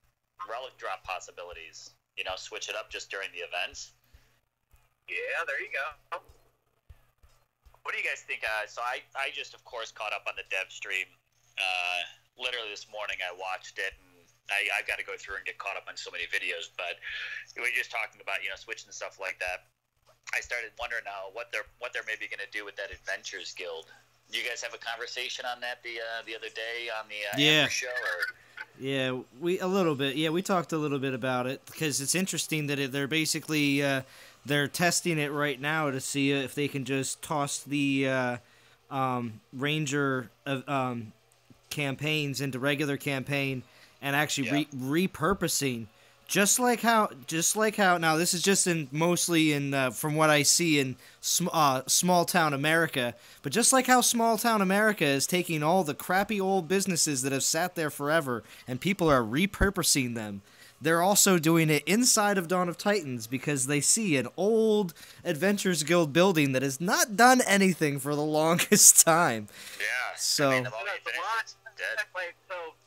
relic drop possibilities. You know, switch it up just during the events. Yeah, there you go. What do you guys think? So I just, of course, caught up on the dev stream. Literally this morning I watched it, and I've got to go through and get caught up on so many videos. But we were just talking about, you know, switching stuff like that. I started wondering now what they're maybe going to do with that Adventures Guild. You guys have a conversation on that the other day on the Amber show? Or? Yeah, we talked a little bit about it because it's interesting that they're basically they're testing it right now to see if they can just toss the Ranger campaigns into regular campaign and actually repurposing. Just like how now this is just mostly in from what I see in small town America, but just like how small town America is taking all the crappy old businesses that have sat there forever and people are repurposing them, they're also doing it inside of Dawn of Titans because they see an old Adventures Guild building that has not done anything for the longest time. Yeah. So. I mean,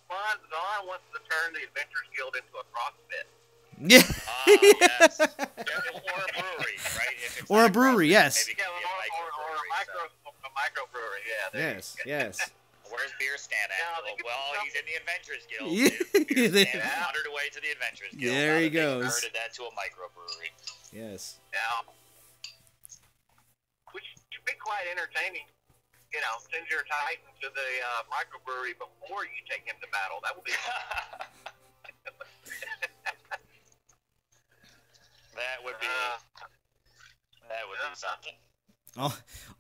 Zalon wants to turn the Adventures Guild into a CrossFit. Yeah. Yes. Or a brewery, right? Or a brewery, yes. Or a microbrewery, yeah. Yes. Where's beer stand at? Well, he's in the Adventures Guild. Yeah. Beer stand wandered away to the Adventures Guild. There he goes. Converted that to a microbrewery. Yes. Yeah. Which should be quite entertaining. You know, send your Titan to the microbrewery before you take him to battle. That would be That would be something.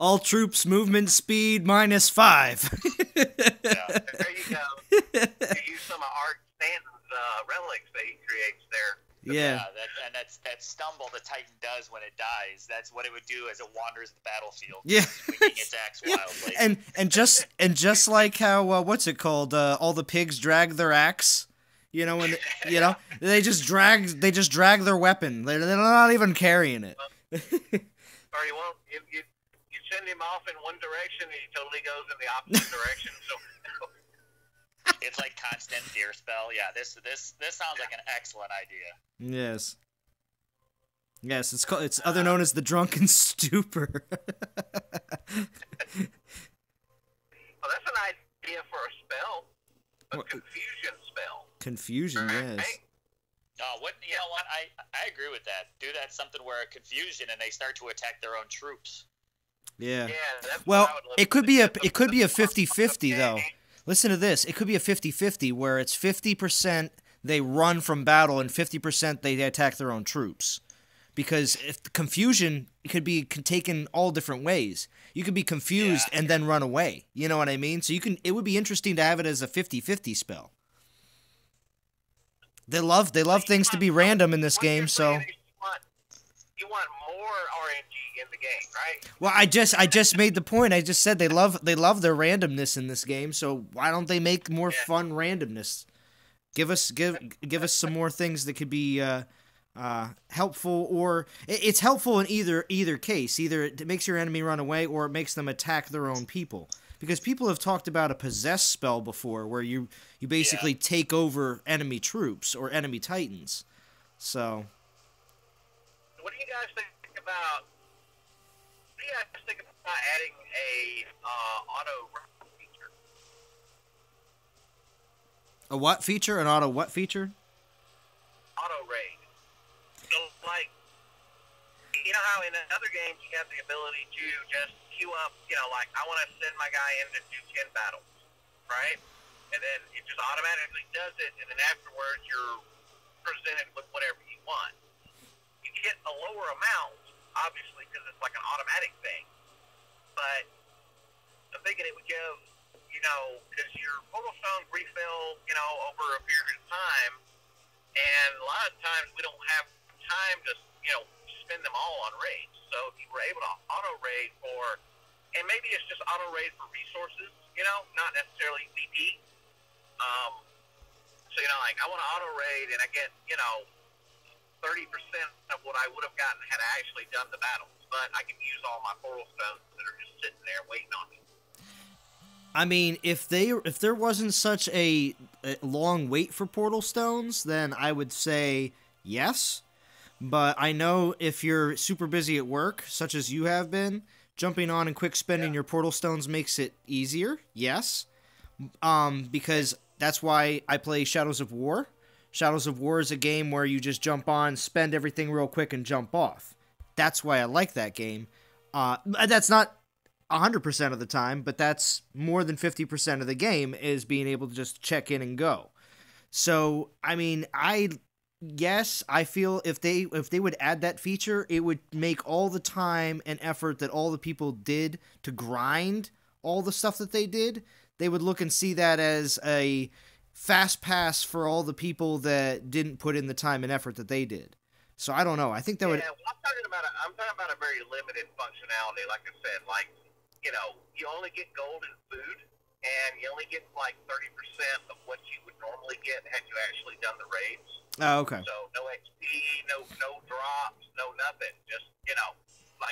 All troops movement speed -5. There you go. You use some of Art Stanton's relics that he creates there. Yeah. That stumble the Titan does when it dies. That's what it would do as it wanders the battlefield. Yeah. Swinging its axe wildly. And just like how what's it called? All the pigs drag their axe. You know, when they just drag their weapon. They're not even carrying it. Or you won't. You send him off in one direction, and he totally goes in the opposite direction. So it's like constant fear spell. Yeah, this sounds like an excellent idea. Yes. Yes, it's other known as the drunken stupor. Well, that's an idea for a spell. A confusion spell. Confusion, right? Yes. Oh, you know what? I agree with that. Do that something where a confusion and they start to attack their own troops. Yeah. That's well, it could be a 50-50 though. Listen to this. It could be a 50-50 where it's 50% they run from battle and 50% they attack their own troops. Because if the confusion could be taken all different ways. You could be confused and then run away. You know what I mean? So it would be interesting to have it as a 50-50 spell. They love things to be random in this game, so you want more RNG in the game, right? Well, I just made the point. I just said they love their randomness in this game, so why don't they make more fun randomness? Give us some more things that could be helpful, or it's helpful in either case. Either it makes your enemy run away or it makes them attack their own people. Because people have talked about a possess spell before where you basically take over enemy troops or enemy titans. So what do you guys think about adding a auto feature? A what feature? An auto what feature? Auto raid. So, like, you know how in other games you have the ability to just queue up, like, I want to send my guy in to do 10 battles, right? And then it just automatically does it, and then afterwards you're presented with whatever you want. You get a lower amount, obviously, because it's like an automatic thing. But I'm thinking it would give, because your portal stones refill, over a period of time, and a lot of times we don't have time to, spend them all on raids. So if you were able to auto raid and maybe it's just auto raid for resources, not necessarily VP. So like I want to auto raid and I get 30% of what I would have gotten had I actually done the battles, but I can use all my portal stones that are just sitting there waiting on me. I mean, if there wasn't such a long wait for portal stones, then I would say yes. But I know if you're super busy at work, such as you have been, jumping on and quick spending your portal stones makes it easier. Yes. Because that's why I play Shadows of War. Shadows of War is a game where you just jump on, spend everything real quick, and jump off. That's why I like that game. That's not 100% of the time, but that's more than 50% of the game is being able to just check in and go. So, I mean, yes, I feel if they would add that feature, it would make all the time and effort that all the people did to grind all the stuff that they did, they would look and see that as a fast pass for all the people that didn't put in the time and effort that they did. So I don't know. I think that would. Yeah, well, I'm talking about a very limited functionality. Like I said, you only get gold and food, and you only get like 30% of what you would normally get had you actually done the raids. Oh, okay. So no XP, no drops, no nothing. Just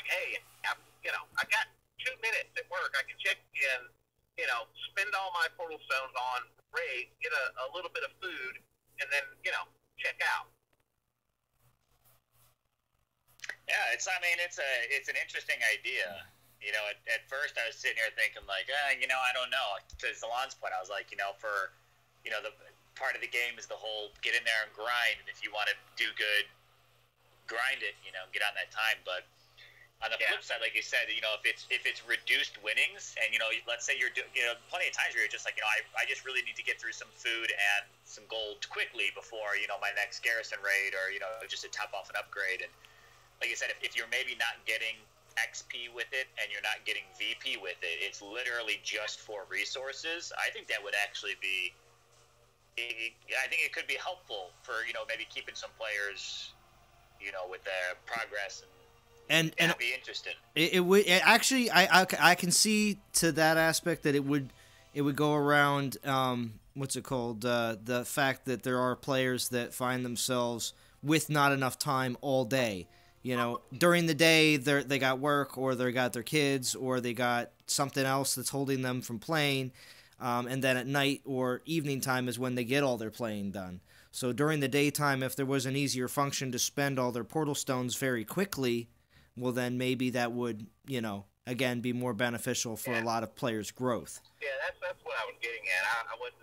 hey, I got 2 minutes at work. I can check in. Spend all my portal stones on raid, get a little bit of food, and then check out. Yeah, it's an interesting idea. At first I was sitting here thinking like, I don't know. To Zalon's point, I was like, for, the part of the game is the whole get in there and grind, and if you want to do good, grind it, get on that time. But on the flip side, like you said, if it's reduced winnings, and let's say you're doing, plenty of times where you're just like, I just really need to get through some food and some gold quickly before my next garrison raid, or just to top off an upgrade. And like you said, if you're maybe not getting XP with it and you're not getting VP with it, it's literally just for resources. I think that would actually be. I think it could be helpful for maybe keeping some players, with their progress and be interested. It would actually. I can see to that aspect that it would go around. What's it called? The fact that there are players that find themselves with not enough time all day. you know, during the day they got work, or they got their kids, or they got something else that's holding them from playing, and then at night or evening time is when they get all their playing done. So during the daytime, if there was an easier function to spend all their portal stones very quickly, well then maybe that would, you know, again be more beneficial for a lot of players' growth. Yeah, that's what I was getting at. I wasn't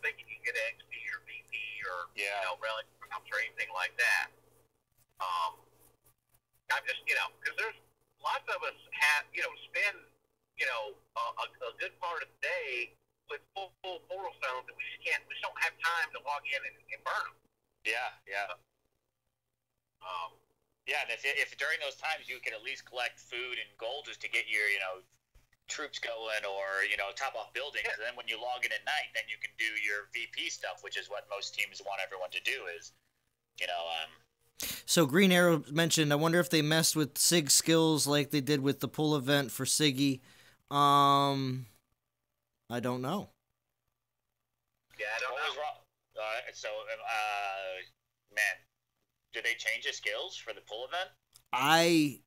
thinking you could get XP or VP or you know, relic or anything like that. I'm just, you know, because there's lots of us have, you know, spend, you know, a good part of the day with full portal stones, and we just don't have time to log in and burn them. Yeah. Yeah, and if during those times you can at least collect food and gold just to get your, you know, troops going, or, you know, top off buildings, and then when you log in at night, then you can do your VP stuff, which is what most teams want everyone to do, is, you know, So Green Arrow mentioned, I wonder if they messed with Sig skills like they did with the pull event for Siggy. I don't know. Yeah, I don't know. What was wrong? Man, did they change the skills for the pull event? I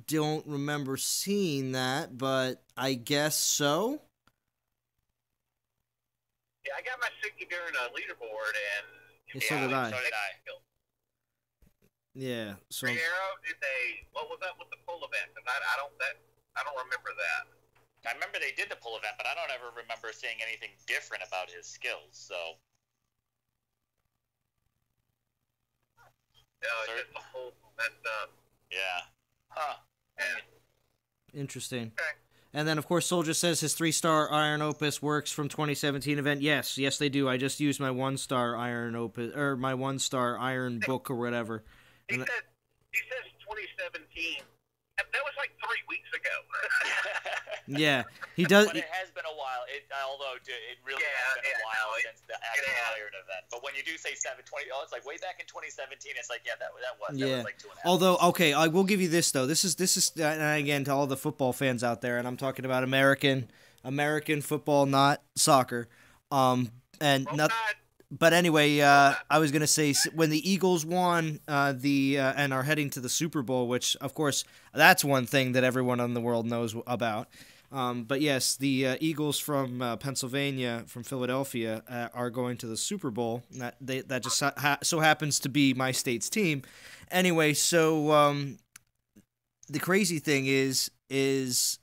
don't remember seeing that, but I guess so. Yeah, I got my Siggy during a leaderboard, and So did I. So did I. Yeah. So Green Arrow, what was up with the pull event? Because I don't remember that. I remember they did the pull event, but I don't ever remember seeing anything different about his skills. So. No, it's just the whole messed up. Yeah. Huh. Yeah. interesting. Okay. And then, of course, Soldier says his 3-star Iron Opus works from 2017 event. Yes, they do. I just used my 1-star Iron Opus, or my 1-star Iron Book or whatever. He says 2017. That was like 3 weeks ago. Yeah, he does. But it has been a while. Although it really has been a while since the actual Iron event. But when you do say 720, it's like way back in 2017. It's like, that was like 2.5. Although, okay, I will give you this though. This is and again to all the football fans out there, and I'm talking about American football, not soccer. But anyway, I was gonna say when the Eagles won and are heading to the Super Bowl, which of course that's one thing that everyone in the world knows about. But yes, the Eagles from Pennsylvania, from Philadelphia, are going to the Super Bowl. That just so happens to be my state's team. Anyway, so the crazy thing is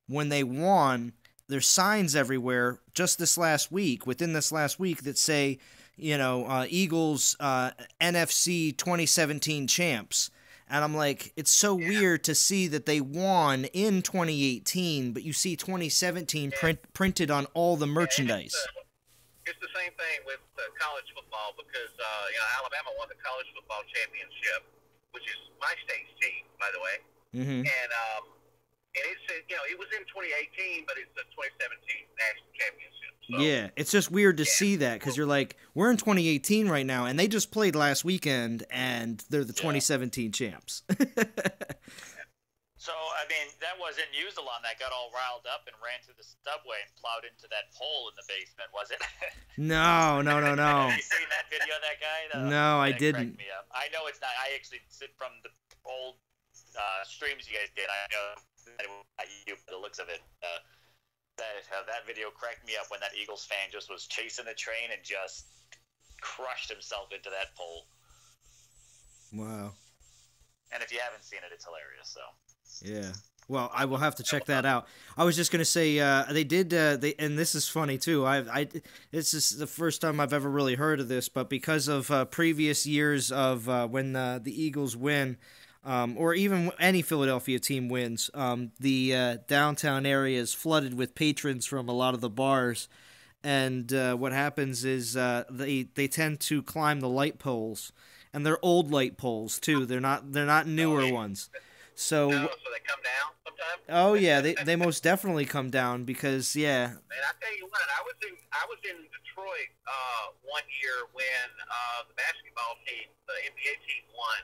when they won, there's signs everywhere within this last week that say, Eagles NFC 2017 champs. And I'm like, it's so weird to see that they won in 2018, but you see 2017 printed on all the merchandise. It's the same thing with college football because, Alabama won the college football championship, which is my state's team, by the way. Mm-hmm. And it said, it was in 2018, but it's the 2017 national championship. So, yeah, it's just weird to see that because you're like, we're in 2018 right now, and they just played last weekend, and they're the 2017 champs. So, I mean, that wasn't you, Zalon, that got all riled up and ran through the subway and plowed into that pole in the basement, was it? No. Have you seen that video of that guy? No, I didn't. Me up. I know it's not. I actually, from the old streams you guys did, I know that it was not you, by the looks of it. That video cracked me up when that Eagles fan just was chasing the train and just crushed himself into that pole. Wow. And if you haven't seen it, it's hilarious, so. Yeah. Well, I will have to check that out. I was just gonna say they did. And this is funny too. This is the first time I've ever really heard of this, but because of previous years of when the Eagles win, or even any Philadelphia team wins, the downtown area is flooded with patrons from a lot of the bars, and what happens is they tend to climb the light poles, and they're old light poles too. They're not newer ones. So they come down sometimes? Oh yeah, they most definitely come down because Man, I tell you what, I was in Detroit one year when the basketball team, the NBA team, won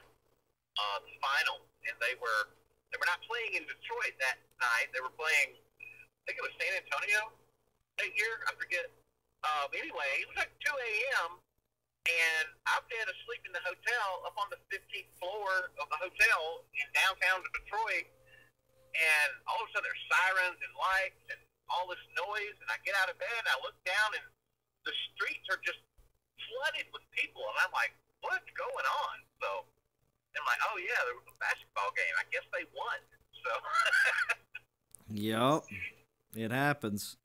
the final, and they were not playing in Detroit that night. They were playing, I think it was San Antonio that year. I forget. Anyway, it was like 2 a.m. and I had to sleep in the hotel up on the 15th floor of the hotel in downtown Detroit. And all of a sudden there's sirens and lights and all this noise. And I get out of bed and I look down and the streets are just flooded with people. And I'm like, what's going on? So I'm like, oh yeah, there was a basketball game. I guess they won. So. Yep, it happens.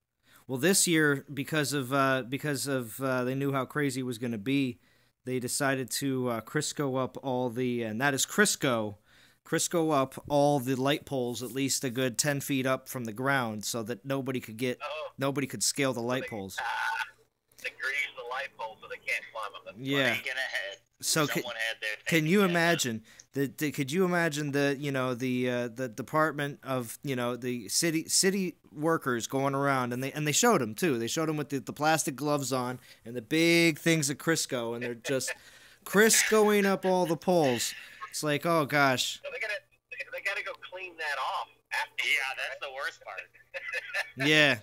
Well, this year, because of they knew how crazy it was going to be, they decided to Crisco up all the, and that is Crisco up all the light poles at least a good 10 feet up from the ground, so that nobody could scale the light poles. They grease the light poles so they can't climb them. Yeah. So can you imagine could you imagine the department of the city workers going around, and they showed them too. They showed them with the plastic gloves on and the big things of Crisco, and they're just Criscoing up all the poles. It's like, oh gosh. So they gotta go clean that off after. Yeah, that's the worst part. Yeah.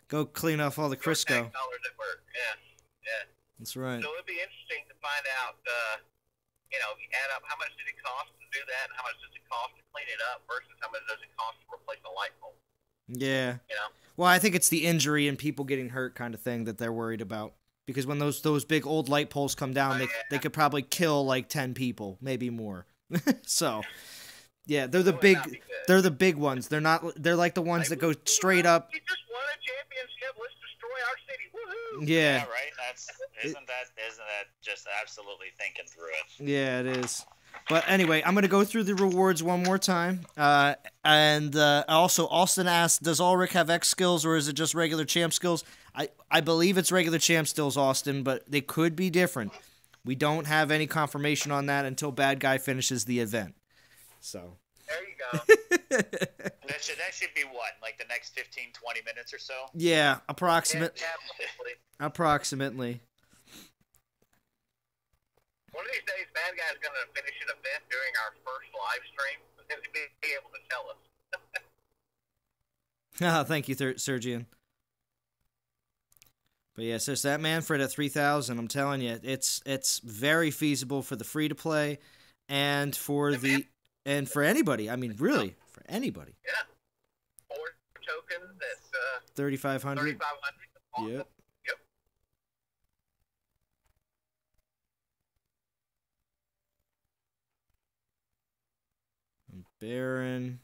Go clean off all the Crisco. $10 at work. Yeah. That's right. So it'd be interesting to find out, you add up how much did it cost to do that, and how much does it cost to clean it up versus how much does it cost to replace a light bulb. Yeah. Well, I think it's the injury and people getting hurt kind of thing that they're worried about. Because when those big old light poles come down, they could probably kill like 10 people, maybe more. So, yeah, they're the big ones. They're like the ones that go straight up. We just won a championship. Let's destroy our city. Woohoo! Yeah. Right. Isn't that just absolutely thinking through it? Yeah, it is. But anyway, I'm going to go through the rewards one more time. And also, Austin asked, does Ulrich have X skills or is it just regular champ skills? I believe it's regular champ skills, Austin, but they could be different. We don't have any confirmation on that until Bad Guy finishes the event. So. There you go. that should be what, like the next 15, 20 minutes or so? Yeah, approximately. Yeah, approximately. One of these days, Bad Guy's going to finish an event during our first live stream, and he'll be able to tell us. Thank you, Sergian. But yeah, so it's that Manfred at 3,000. I'm telling you, it's very feasible for the free to play, and for for anybody. I mean, really, for anybody. Yeah. 4 tokens at 3,500. 3,500. Awesome. Yep. Baron,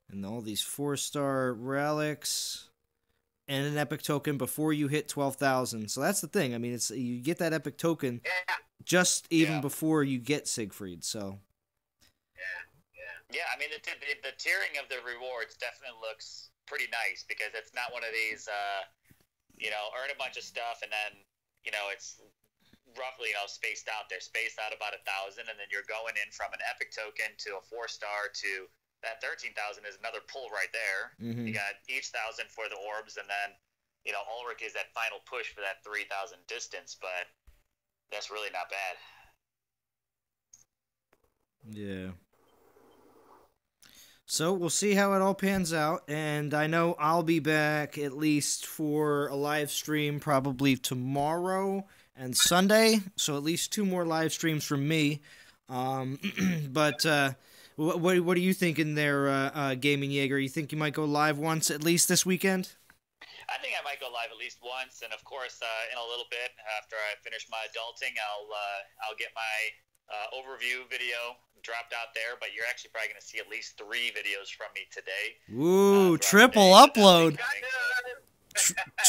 and all these 4-star relics, and an epic token before you hit 12,000. So that's the thing. I mean, it's you get that epic token just even before you get Siegfried. So. Yeah. I mean, the tiering of the rewards definitely looks pretty nice because it's not one of these, earn a bunch of stuff and then, it's roughly, spaced out. They're spaced out about 1,000, and then you're going in from an epic token to a 4-star to that 13,000 is another pull right there. Mm-hmm. You got each 1,000 for the orbs, and then Ulrich is that final push for that 3,000 distance, but that's really not bad. Yeah. So we'll see how it all pans out, and I know I'll be back at least for a live stream probably tomorrow and Sunday, so at least 2 more live streams from me. But what are you thinking there, Gaming Jaeger? You think you might go live once at least this weekend? I think I might go live at least once, and of course, in a little bit after I finish my adulting, I'll get my overview video dropped out there. But you're actually probably going to see at least 3 videos from me today. Ooh, triple upload!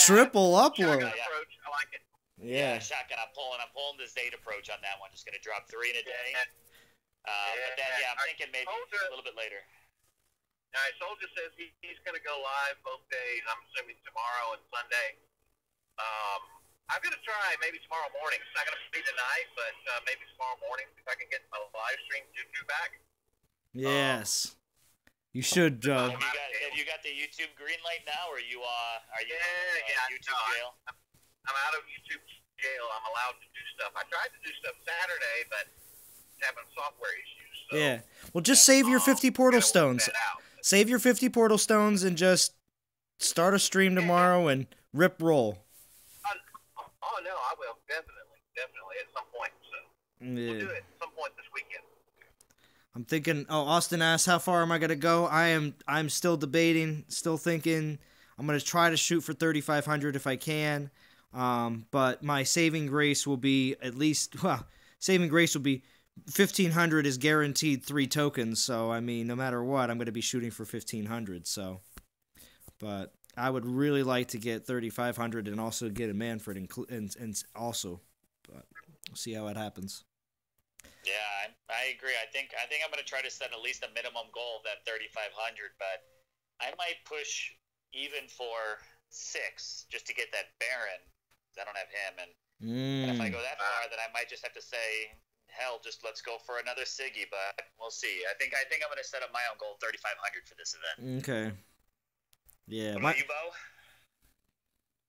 Triple upload! I like it. Yeah, shotgun. I'm pulling the Zeta approach on that one. Just going to drop 3 in a day. But then, I'm thinking maybe a little bit later. All right, Soldier says he's going to go live both days. I'm assuming tomorrow and Sunday. I'm going to try maybe tomorrow morning. It's not going to be tonight, but maybe tomorrow morning if I can get my live stream Juju back. Yes. You should, Joe. Have you got the YouTube green light now, or are you YouTube jail? I'm out of YouTube jail. I'm allowed to do stuff. I tried to do stuff Saturday, but having software issues. So, yeah. Well, just save your 50 portal stones. Save your 50 portal stones and just start a stream tomorrow and rip roll. Oh, no, I will. Definitely. definitely at some point. So Yeah. we'll do it at some point this weekend. I'm thinking. Oh, Austin asked, "How far am I gonna go?" I'm still debating, still thinking. I'm gonna try to shoot for 3,500 if I can. But my saving grace will be at least. Well, saving grace will be 1,500 is guaranteed 3 tokens. So I mean, no matter what, I'm gonna be shooting for 1,500. So, but I would really like to get 3,500 and also get a Manfred and also, but we'll see how it happens. Yeah, I agree. I think I'm going to try to set at least a minimum goal of that 3,500, but I might push even for 6 just to get that Baron. I don't have him, and if I go that far, then I might just have to say, hell, just let's go for another Siggy. But we'll see. I think I'm going to set up my own goal, 3,500 for this event. Okay. Yeah. What about you, Bo?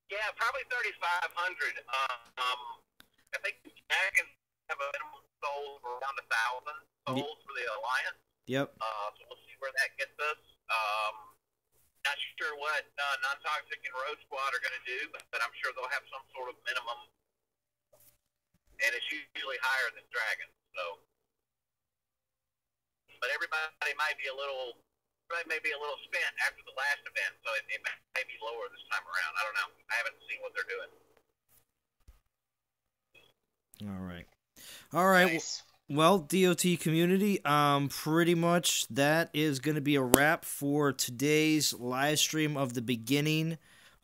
Yeah, probably 3,500. I think Dragons have a minimum goal of around 1,000 souls for the Alliance. Yep. So we'll see where that gets us. Not sure what Non-Toxic and Road Squad are going to do, but I'm sure they'll have some sort of minimum. And it's usually higher than Dragons. So, but everybody might be a little spent after the last event, so it may be lower this time around. I don't know. I haven't seen what they're doing. All right. Nice. Well, DOT community, pretty much that is going to be a wrap for today's live stream of the beginning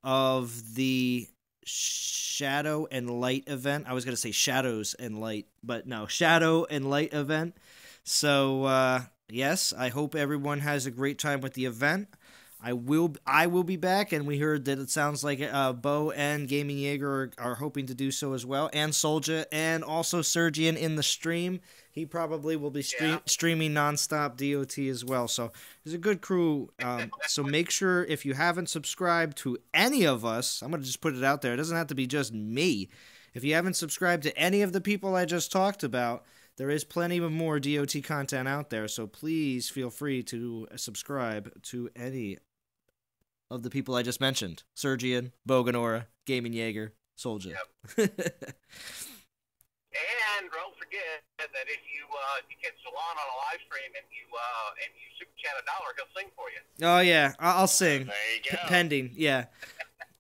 of the Shadow and Light event. I was going to say Shadows and Light, but no, Shadow and Light event. So, yes, I hope everyone has a great time with the event. I will be back, and we heard that it sounds like Bo and Gaming Jaeger are hoping to do so as well, and Soldier, and also Sergian in the stream. He probably will be streaming nonstop DOT as well. So there's a good crew. So make sure, if you haven't subscribed to any of us, I'm going to just put it out there. It doesn't have to be just me. If you haven't subscribed to any of the people I just talked about, there is plenty of more DOT content out there. So please feel free to subscribe to any of the people I just mentioned. Sergian, Boganora, Gaming Jaeger, Soldier. Yep. And don't forget that if you get Zalon on a live stream and you super chat $1, he'll sing for you. Oh yeah, I'll sing. There you go. Pending, yeah.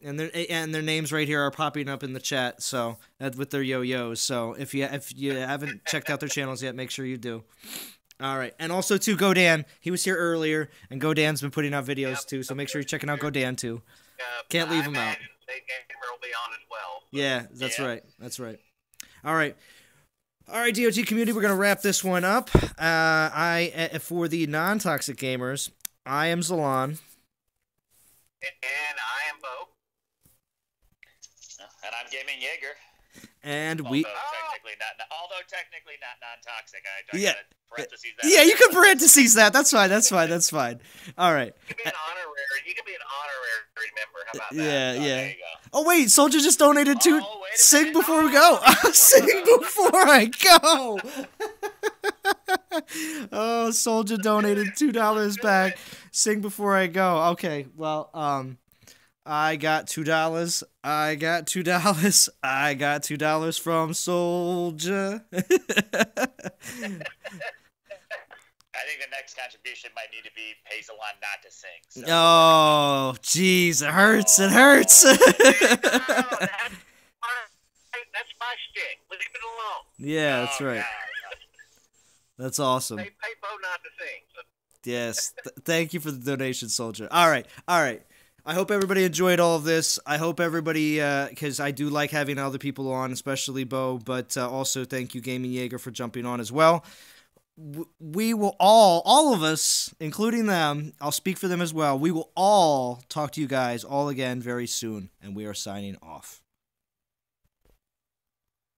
And their names right here are popping up in the chat. So with their yo-yos. So if you haven't checked out their channels yet, make sure you do. All right, and also too, Godan. He was here earlier, and Godan's been putting out videos too. So make sure you're checking out Godan too. Can't leave him out. Gamer will be on as well. So. Yeah, that's right. That's right. All right, DOT community. We're gonna wrap this one up. For the non-toxic gamers, I am Zalon. And I am Bo. And I'm Gaming Jaeger. And although technically not non-toxic. I yeah. gotta parentheses that. Yeah, you can parentheses that. That's fine. That's fine. All right. You can be an honorary member. How about that? Yeah. There you go. Oh wait, Soldier just donated to sing before we go. Sing before I go. Oh, Soldier donated $2 back. Sing before I go. Okay, well, I got $2. I got $2 from Soldier. I think the next contribution might need to be pay Zalon not to sing. So. Oh, jeez, it hurts. It hurts. That's my shtick. Leave it alone. Yeah, that's right. God. That's awesome. They pay Bo not to sing. So. Yes. Thank you for the donation, Soldier. All right. I hope everybody enjoyed all of this. I hope everybody, because I do like having other people on, especially Bo, but also thank you, Gaming Jaeger, for jumping on as well. We will all of us, including them, I'll speak for them as well, we will all talk to you guys all again very soon, and we are signing off.